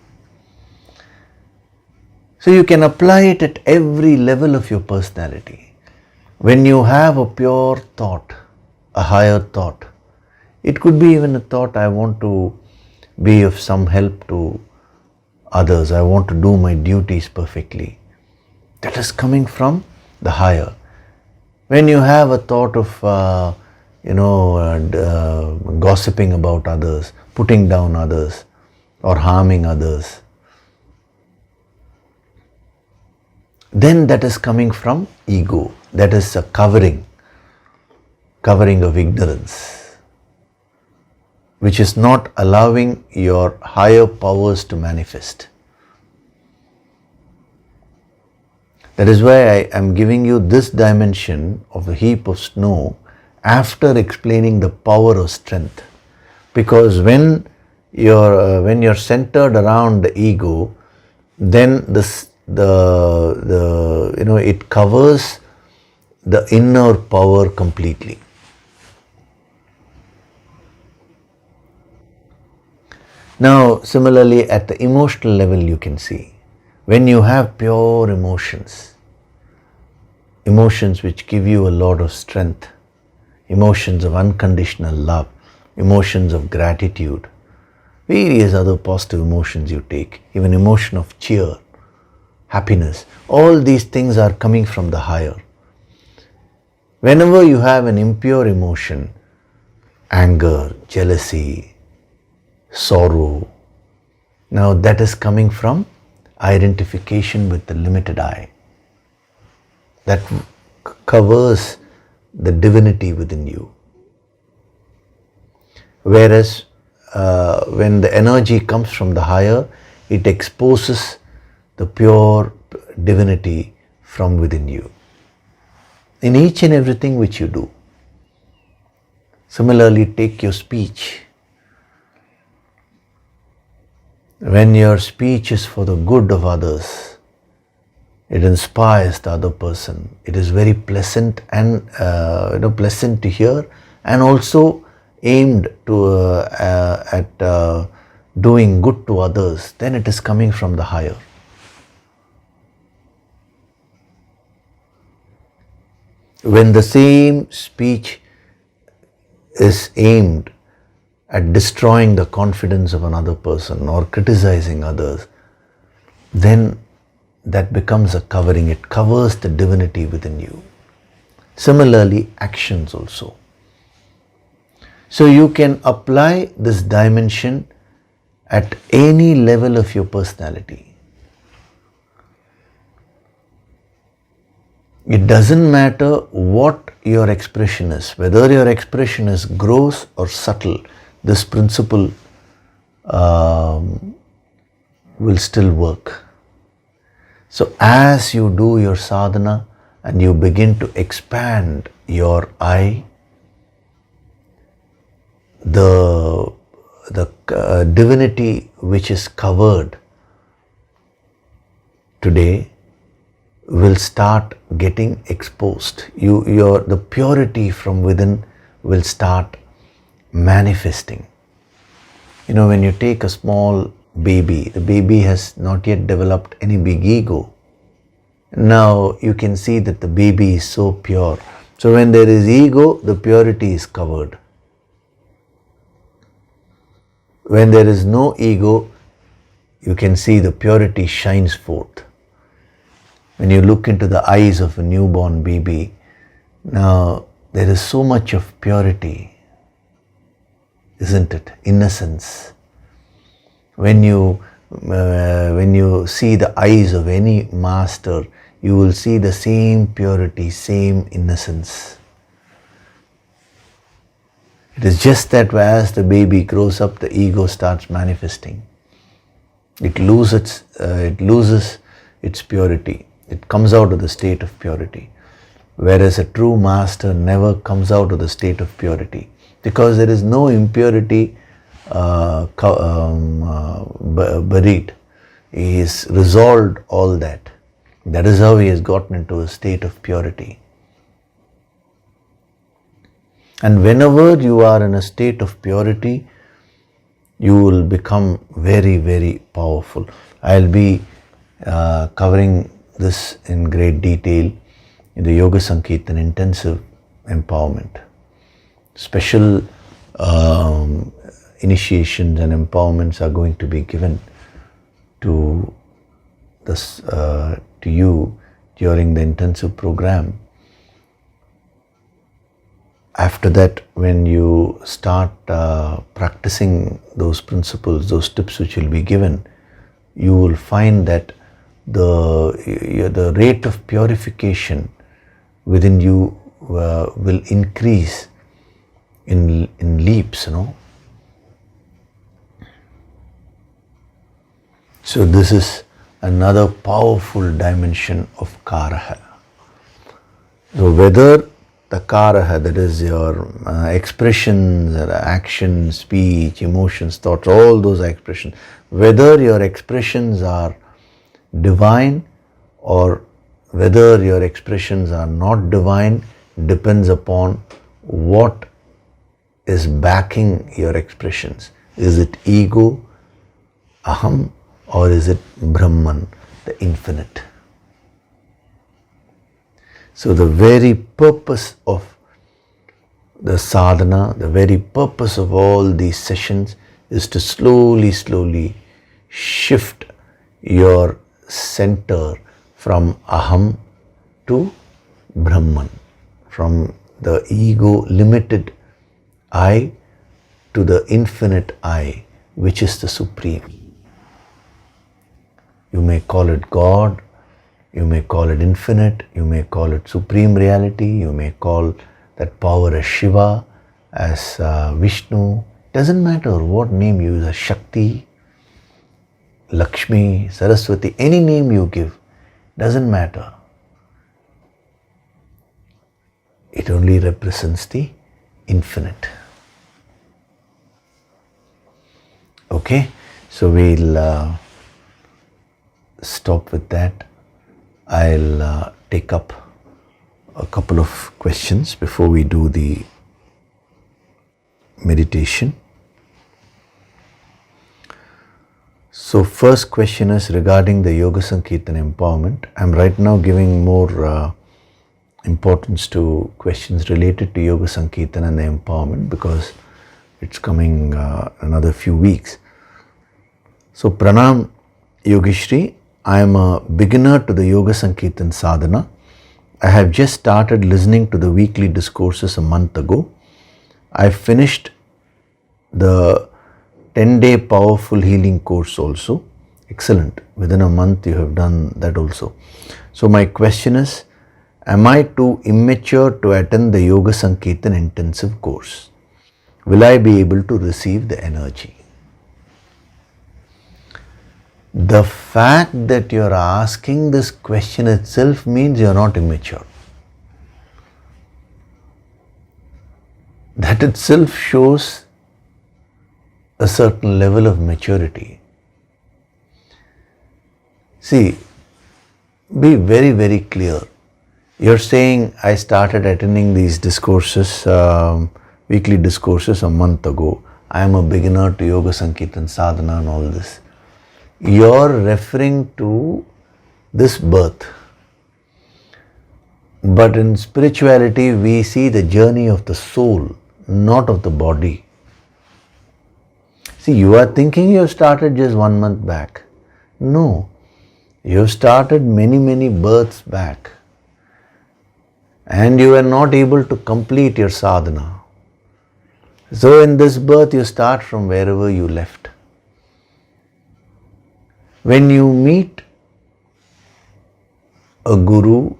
So you can apply it at every level of your personality. When you have a pure thought, a higher thought, it could be even a thought, I want to be of some help to others, I want to do my duties perfectly. That is coming from the higher. When you have a thought of, gossiping about others, putting down others, or harming others, then that is coming from ego. That is a covering of ignorance, which is not allowing your higher powers to manifest. That is why I am giving you this dimension of the heap of snow after explaining the power of strength. Because when you're centered around the ego, then it covers the inner power completely. Now, similarly, at the emotional level, you can see, when you have pure emotions which give you a lot of strength, emotions of unconditional love, emotions of gratitude, various other positive emotions you take, even emotion of cheer, happiness, all these things are coming from the higher. Whenever you have an impure emotion, anger, jealousy, sorrow, now that is coming from identification with the limited I. That covers the divinity within you. Whereas when the energy comes from the higher, it exposes the pure divinity from within you in each and everything which you do. Similarly, take your speech. When your speech is for the good of others, it inspires the other person. It is very pleasant and pleasant to hear, and also aimed to at doing good to others. Then it is coming from the higher. When the same speech is aimed at destroying the confidence of another person or criticizing others, then that becomes a covering. It covers the divinity within you. Similarly, actions also. So you can apply this dimension at any level of your personality. It doesn't matter what your expression is, whether your expression is gross or subtle, this principle will still work. So as you do your sadhana and you begin to expand your I, the divinity which is covered today will start getting exposed. The purity from within will start manifesting. When you take a small baby, the baby has not yet developed any big ego. Now you can see that the baby is so pure. So when there is ego, the purity is covered. When there is no ego, you can see the purity shines forth. When you look into the eyes of a newborn baby, now there is so much of purity, isn't it? Innocence. When you see the eyes of any master, you will see the same purity, same innocence. It is just that as the baby grows up, the ego starts manifesting. It loses its purity. It comes out of the state of purity. Whereas a true master never comes out of the state of purity, because there is no impurity buried. He has resolved all that. That is how he has gotten into a state of purity. And whenever you are in a state of purity, you will become very, very powerful. I'll be covering this in great detail in the Yoga Sankirtan Intensive Empowerment. Special initiations and empowerments are going to be given to you during the intensive program. After that, when you start practicing those principles, those tips which will be given, you will find that the rate of purification within you will increase in leaps, So this is another powerful dimension of karaha. So whether the karaha, that is your expressions, action, speech, emotions, thoughts, all those expressions, whether your expressions are divine or whether your expressions are not divine, depends upon what is backing your expressions. Is it ego, aham, or is it Brahman, the infinite? So the very purpose of the sadhana, the very purpose of all these sessions is to slowly shift your center from aham to Brahman, from the ego limited I to the infinite I, which is the supreme. You may call it God, you may call it infinite, you may call it supreme reality, you may call that power as Shiva, as Vishnu. Doesn't matter what name you use, as Shakti, Lakshmi, Saraswati, any name you give, doesn't matter. It only represents the infinite. Okay, so we'll stop with that. I'll take up a couple of questions before we do the meditation. So first question is regarding the Yoga Sankirtan empowerment. I'm right now giving more importance to questions related to Yoga Sankirtan and the empowerment because it's coming another few weeks. So Pranam Yogishri, I am a beginner to the Yoga Sankirtan sadhana. I have just started listening to the weekly discourses a month ago. I finished the 10-day powerful healing course also. Excellent. Within a month you have done that also. So my question is, am I too immature to attend the Yoga Sankirtan intensive course? Will I be able to receive the energy? The fact that you are asking this question itself means you are not immature. That itself shows a certain level of maturity. See, be very, very clear. You're saying, I started attending these discourses, weekly discourses a month ago. I am a beginner to Yoga Sankirtan Sadhana and all this. You're referring to this birth. But in spirituality, we see the journey of the soul, not of the body. See, you are thinking you started just 1 month back. No, you started many, many births back. And you were not able to complete your sadhana. So in this birth, you start from wherever you left. When you meet a guru,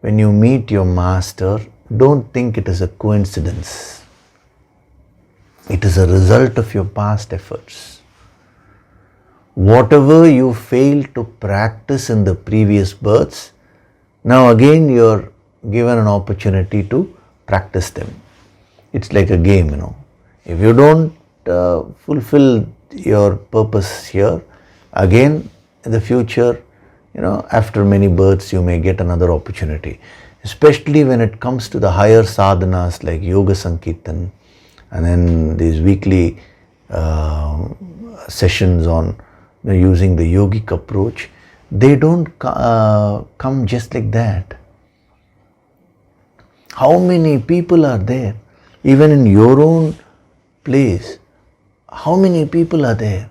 when you meet your master, don't think it is a coincidence. It is a result of your past efforts. Whatever you failed to practice in the previous births, now again you are given an opportunity to practice them. It's like a game, If you don't fulfill your purpose here, again in the future, after many births you may get another opportunity. Especially when it comes to the higher sadhanas like Yoga Sankirtan and then these weekly sessions on using the yogic approach, they don't come just like that. How many people are there? Even in your own place, how many people are there?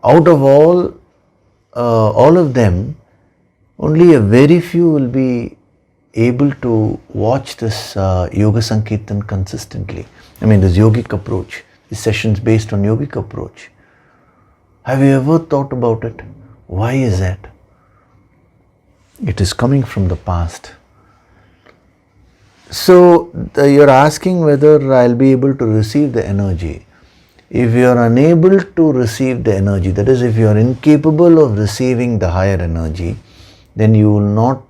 Out of all of them, only a very few will be able to watch this Yoga Sankirtan consistently. This yogic approach, these sessions based on yogic approach. Have you ever thought about it? Why is that? It is coming from the past. So you're asking whether I'll be able to receive the energy. If you are unable to receive the energy, that is, if you are incapable of receiving the higher energy, then you will not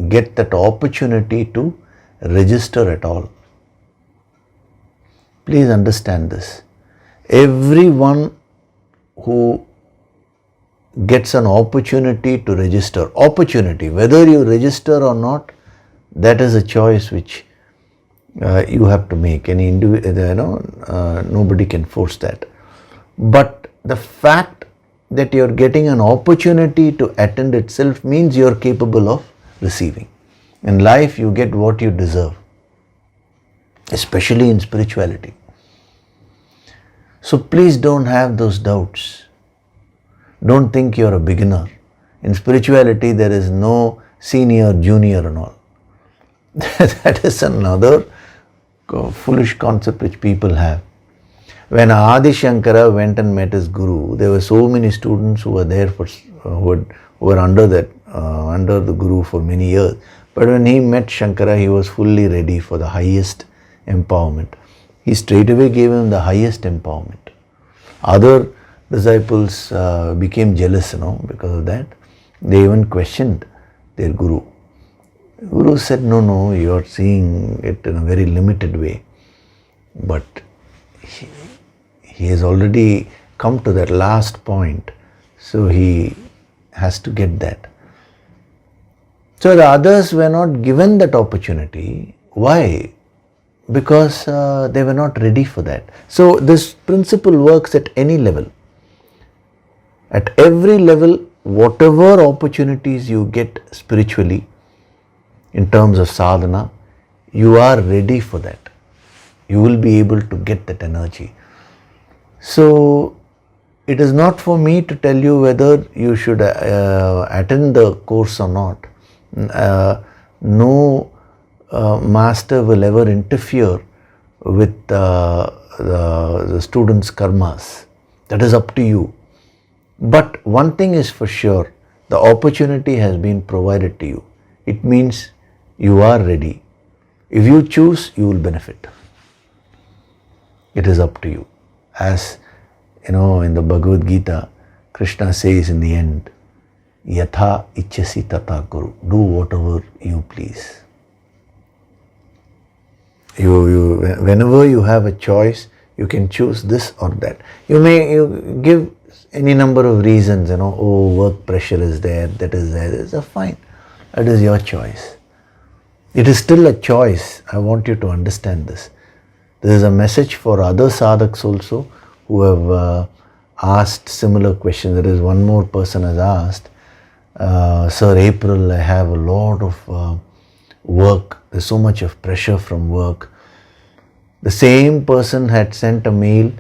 get that opportunity to register at all. Please understand this. Everyone who gets an opportunity to register, whether you register or not, that is a choice which you have to make. Nobody can force that. But the fact that you're getting an opportunity to attend itself means you're capable of receiving. In life, you get what you deserve, especially in spirituality. So please don't have those doubts. Don't think you're a beginner. In spirituality, there is no senior, junior and all. That is another foolish concept which people have. When Adi Shankara went and met his guru, there were so many students who were there who were under the guru for many years. But when he met Shankara, he was fully ready for the highest empowerment. He straightaway gave him the highest empowerment. Other disciples became jealous, because of that. They even questioned their guru. Guru said, no, you are seeing it in a very limited way. But he has already come to that last point, so he has to get that. So the others were not given that opportunity. Why? Because they were not ready for that. So this principle works at any level. At every level, whatever opportunities you get spiritually, in terms of sadhana, you are ready for that. You will be able to get that energy. So it is not for me to tell you whether you should attend the course or not. No master will ever interfere with the student's karmas. That is up to you. But one thing is for sure, the opportunity has been provided to you. It means you are ready. If you choose, you will benefit. It is up to you. As in the Bhagavad Gita, Krishna says in the end, Yatha ichchasi tata kuru. Do whatever you please. Whenever you have a choice, You can choose this or that. You give any number of reasons, oh, work pressure is there, that is there. It's fine. It is your choice. It is still a choice. I want you to understand this. There is a message for other sadhaks also who have asked similar questions. There is one more person has asked, Sir April, I have a lot of work. There's so much of pressure from work. The same person had sent a mail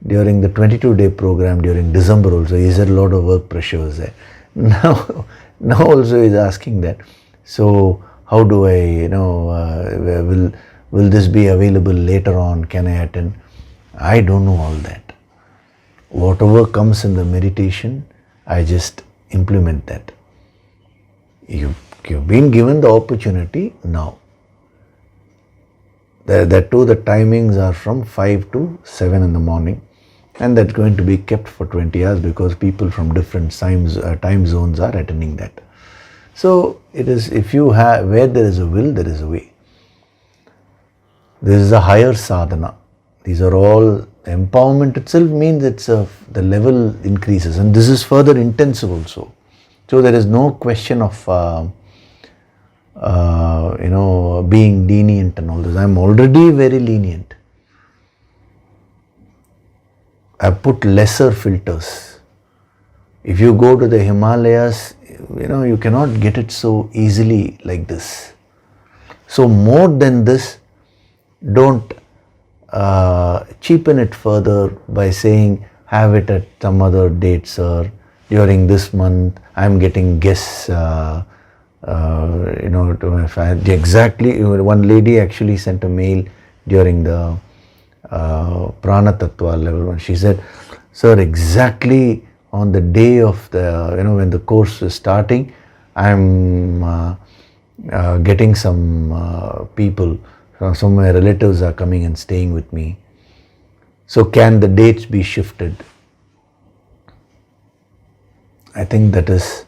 during the 22-day program during December also. He said a lot of work pressure was there. Now also he's asking that. So how do I, will this be available later on? Can I attend? I don't know all that. Whatever comes in the meditation, I just implement that. You've been given the opportunity now. That too, the timings are from 5 to 7 in the morning, and that's going to be kept for 20 hours because people from different time zones are attending that. So it is, if you have, where there is a will, there is a way. This is a higher sadhana. These are all, empowerment itself means the level increases, and this is further intensive also. So there is no question of being lenient and all this. I am already very lenient. I put lesser filters. If you go to the Himalayas, you cannot get it so easily like this. So more than this, don't cheapen it further by saying, have it at some other date, sir. During this month, I am getting guests, to my family. Exactly, one lady actually sent a mail during the Prana Tattva level. She said, sir, exactly on the day of the, when the course is starting, I am getting some people, some of my relatives are coming and staying with me. So can the dates be shifted? I think that is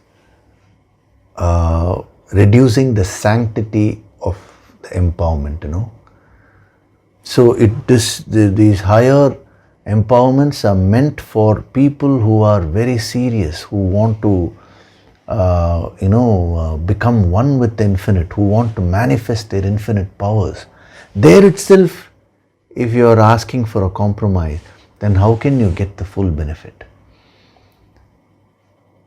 reducing the sanctity of the empowerment, So these higher empowerments are meant for people who are very serious, who want to become one with the infinite, who want to manifest their infinite powers. There itself, if you are asking for a compromise, then how can you get the full benefit?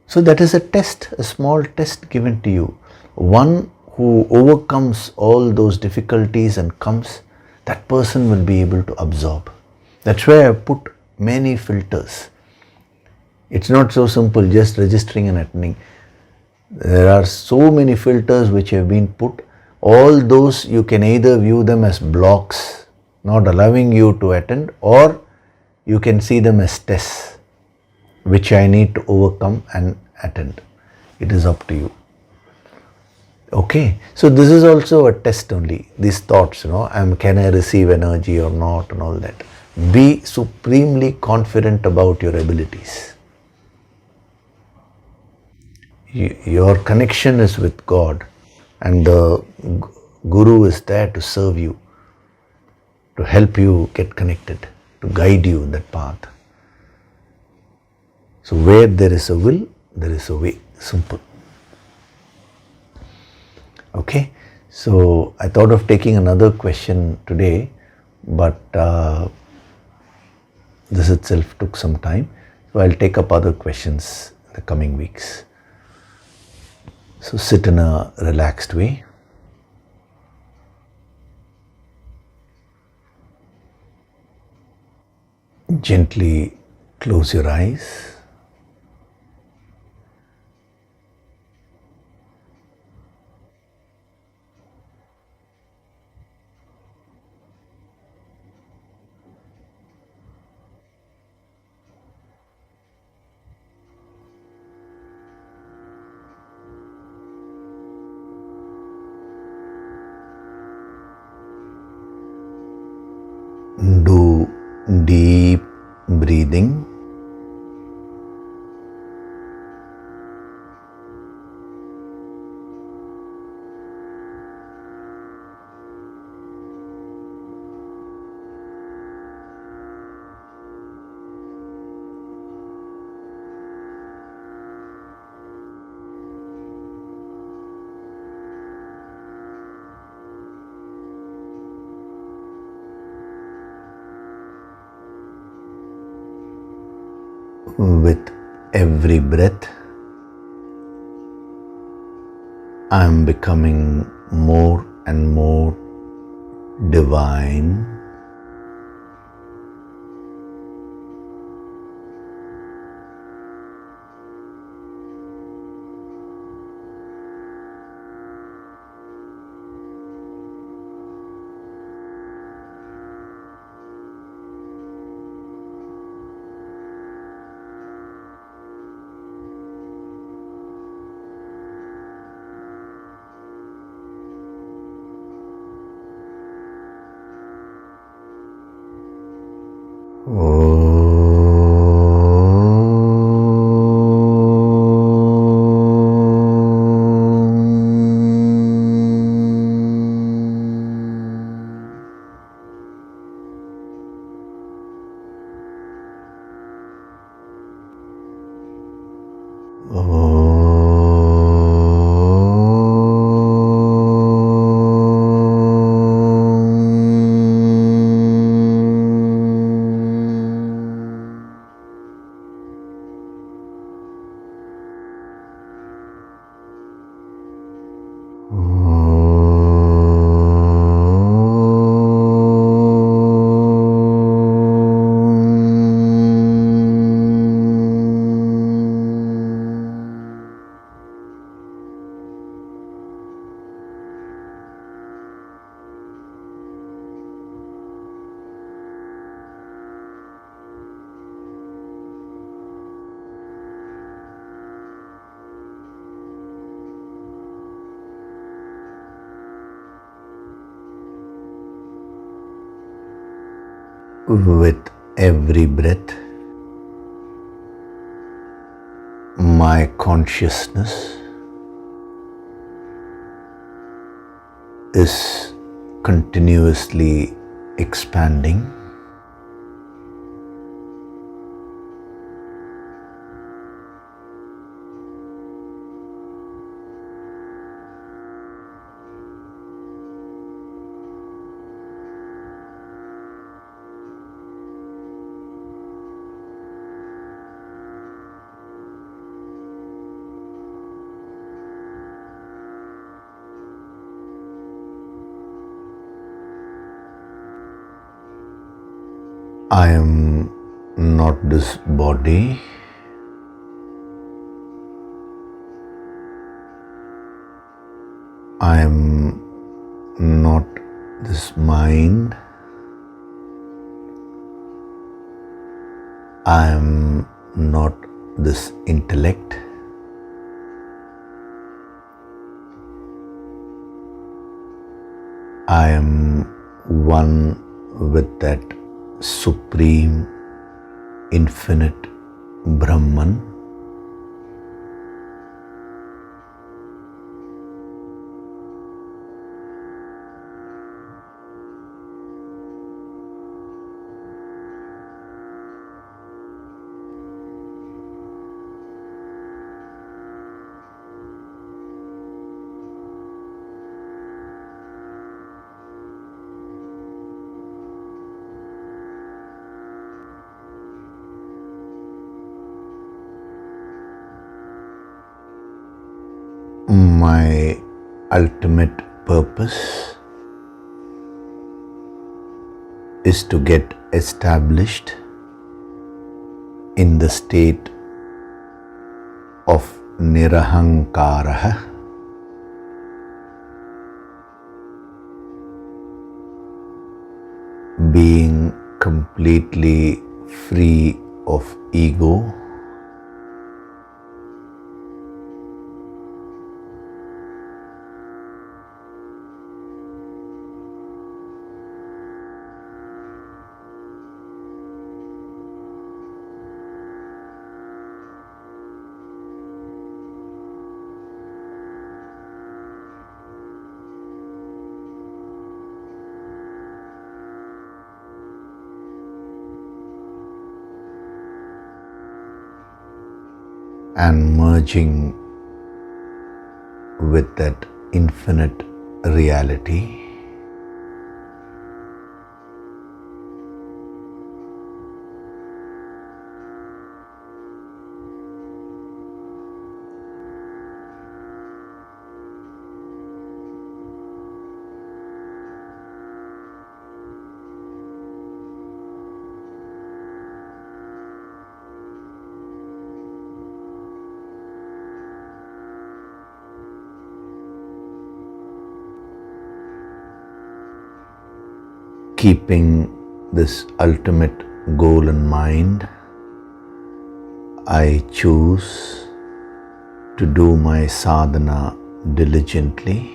So that is a test, a small test given to you. One who overcomes all those difficulties and comes, that person will be able to absorb. That's why I put many filters. It's not so simple just registering and attending. There are so many filters which have been put. All those you can either view them as blocks, not allowing you to attend, or you can see them as tests, which I need to overcome and attend. It is up to you. Okay, so this is also a test only. These thoughts, can I receive energy or not and all that. Be supremely confident about your abilities. Your connection is with God, and the Guru is there to serve you, to help you get connected, to guide you in that path. So where there is a will, there is a way. Simple. Okay, so I thought of taking another question today, but this itself took some time. So I'll take up other questions in the coming weeks. So sit in a relaxed way. Gently close your eyes. Do deep breathing. With every breath, I am becoming more and more divine. With every breath, my consciousness is continuously expanding. I am not this body. I am not this mind. I am not this intellect. I am one with that Supreme, Infinite Brahman. My ultimate purpose is to get established in the state of Nirahankara, being completely free of ego. And merging with that infinite reality. keeping this ultimate goal in mind, I choose to do my sadhana diligently.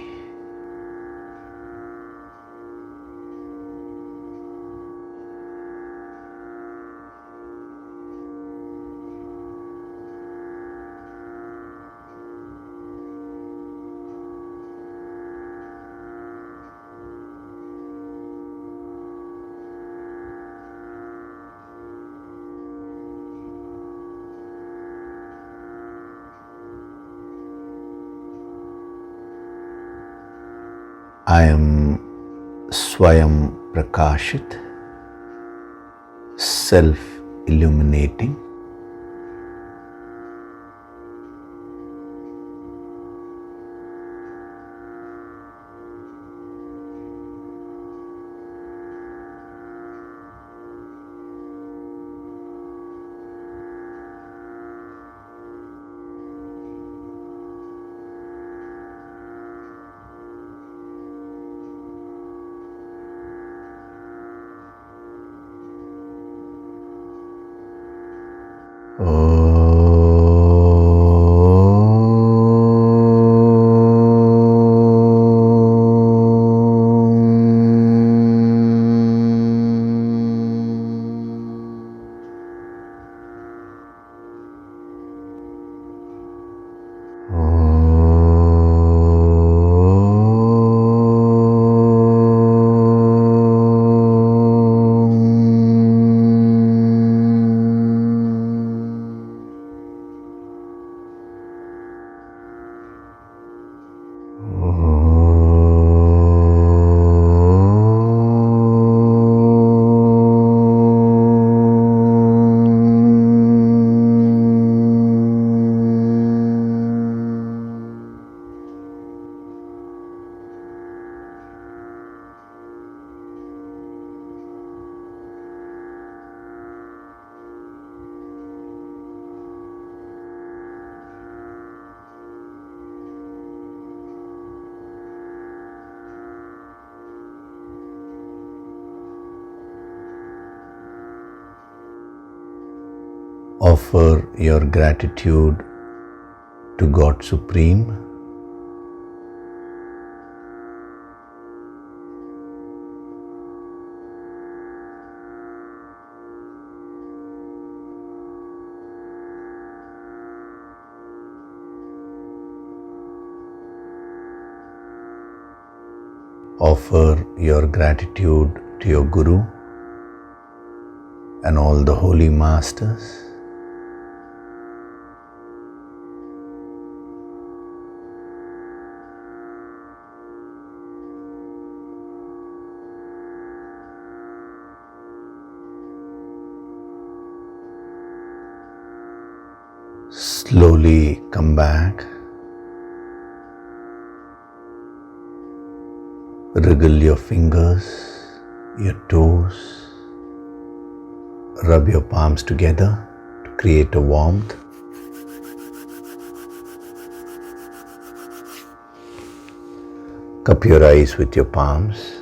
I am Swayam Prakashit, self-illuminating. Offer your gratitude to God Supreme. Offer your gratitude to your Guru and all the holy masters. Slowly come back. Wriggle your fingers, your toes. Rub your palms together to create a warmth. Cup your eyes with your palms.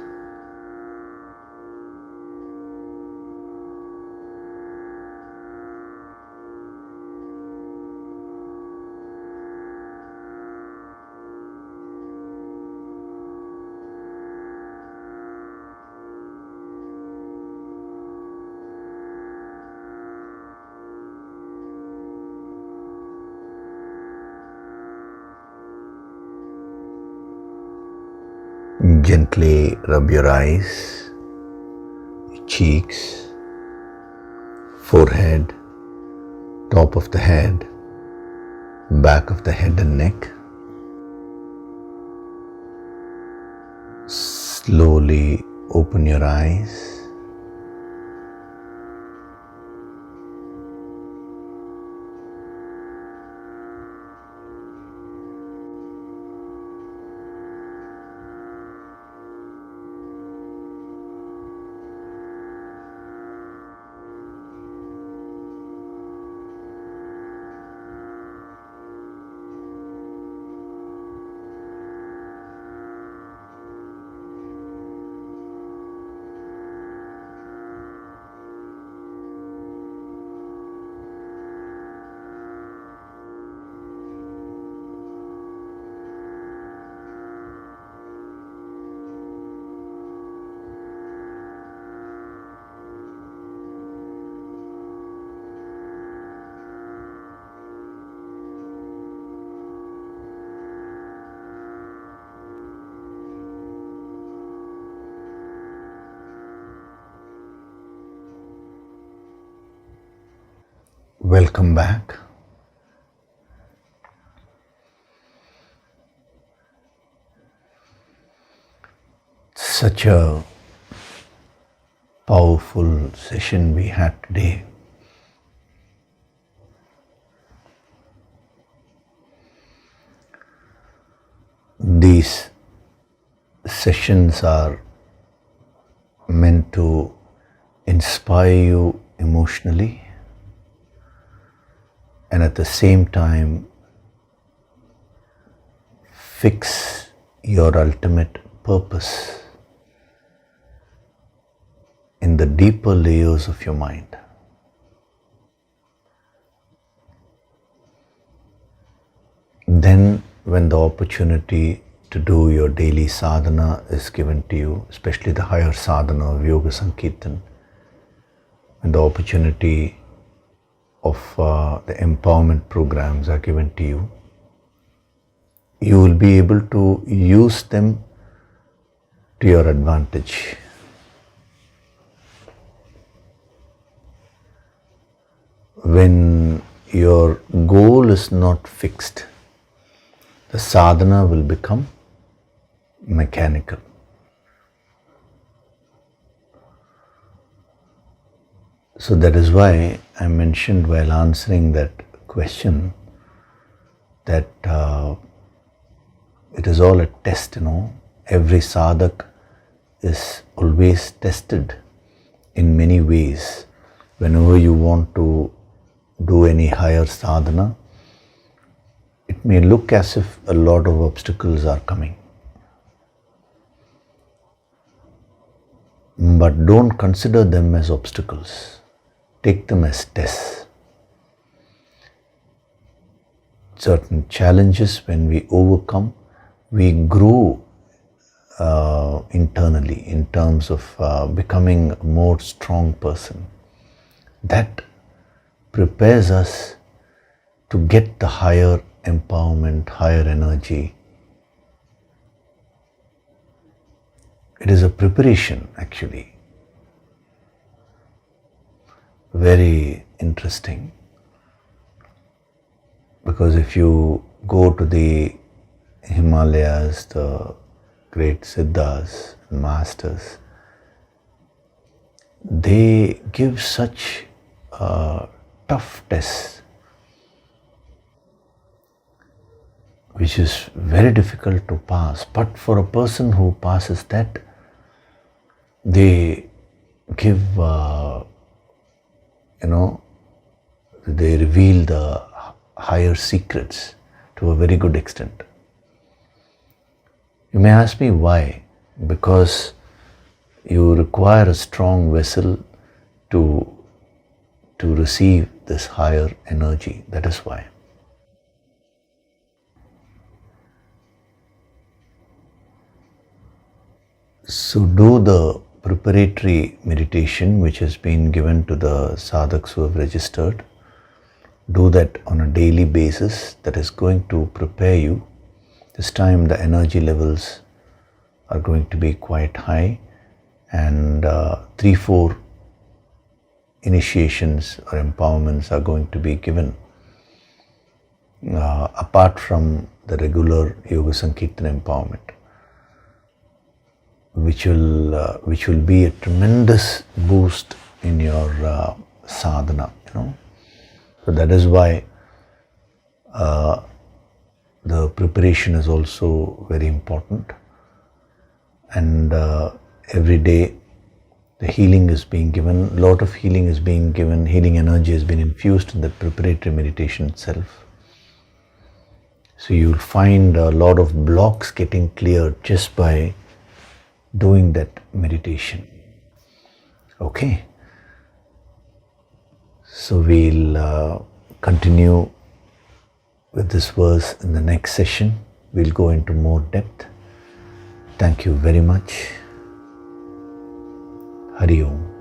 Gently rub your eyes, cheeks, forehead, top of the head, back of the head and neck. Slowly open your eyes. Welcome back. Such a powerful session we had today. These sessions are meant to inspire you emotionally and at the same time fix your ultimate purpose in the deeper layers of your mind. Then when the opportunity to do your daily sadhana is given to you, especially the higher sadhana of Yoga Sankirtan, when the opportunity of the empowerment programs are given to you, you will be able to use them to your advantage. When your goal is not fixed, the sadhana will become mechanical. So that is why I mentioned while answering that question that it is all a test, Every sadhak is always tested in many ways. Whenever you want to do any higher sadhana, it may look as if a lot of obstacles are coming. But don't consider them as obstacles. Take them as tests. Certain challenges, when we overcome, we grow internally in terms of becoming a more strong person. That prepares us to get the higher empowerment, higher energy. It is a preparation, actually. Very interesting. Because if you go to the Himalayas, the great Siddhas, masters, they give such tough tests, which is very difficult to pass. But for a person who passes that, they give, they reveal the higher secrets to a very good extent. You may ask me why? Because you require a strong vessel to receive this higher energy. That is why. So do the preparatory meditation which has been given to the sadhaks who have registered. Do that on a daily basis. That is going to prepare you. This time the energy levels are going to be quite high, and 3-4 initiations or empowerments are going to be given apart from the regular Yoga Sankirtan empowerment, which will be a tremendous boost in your sadhana. So that is why the preparation is also very important, and every day the healing is being given, a lot of healing is being given, healing energy has been infused in the preparatory meditation itself. So you will find a lot of blocks getting cleared just by doing that meditation. Okay. So we'll continue with this verse in the next session. We'll go into more depth. Thank you very much. Hari Om.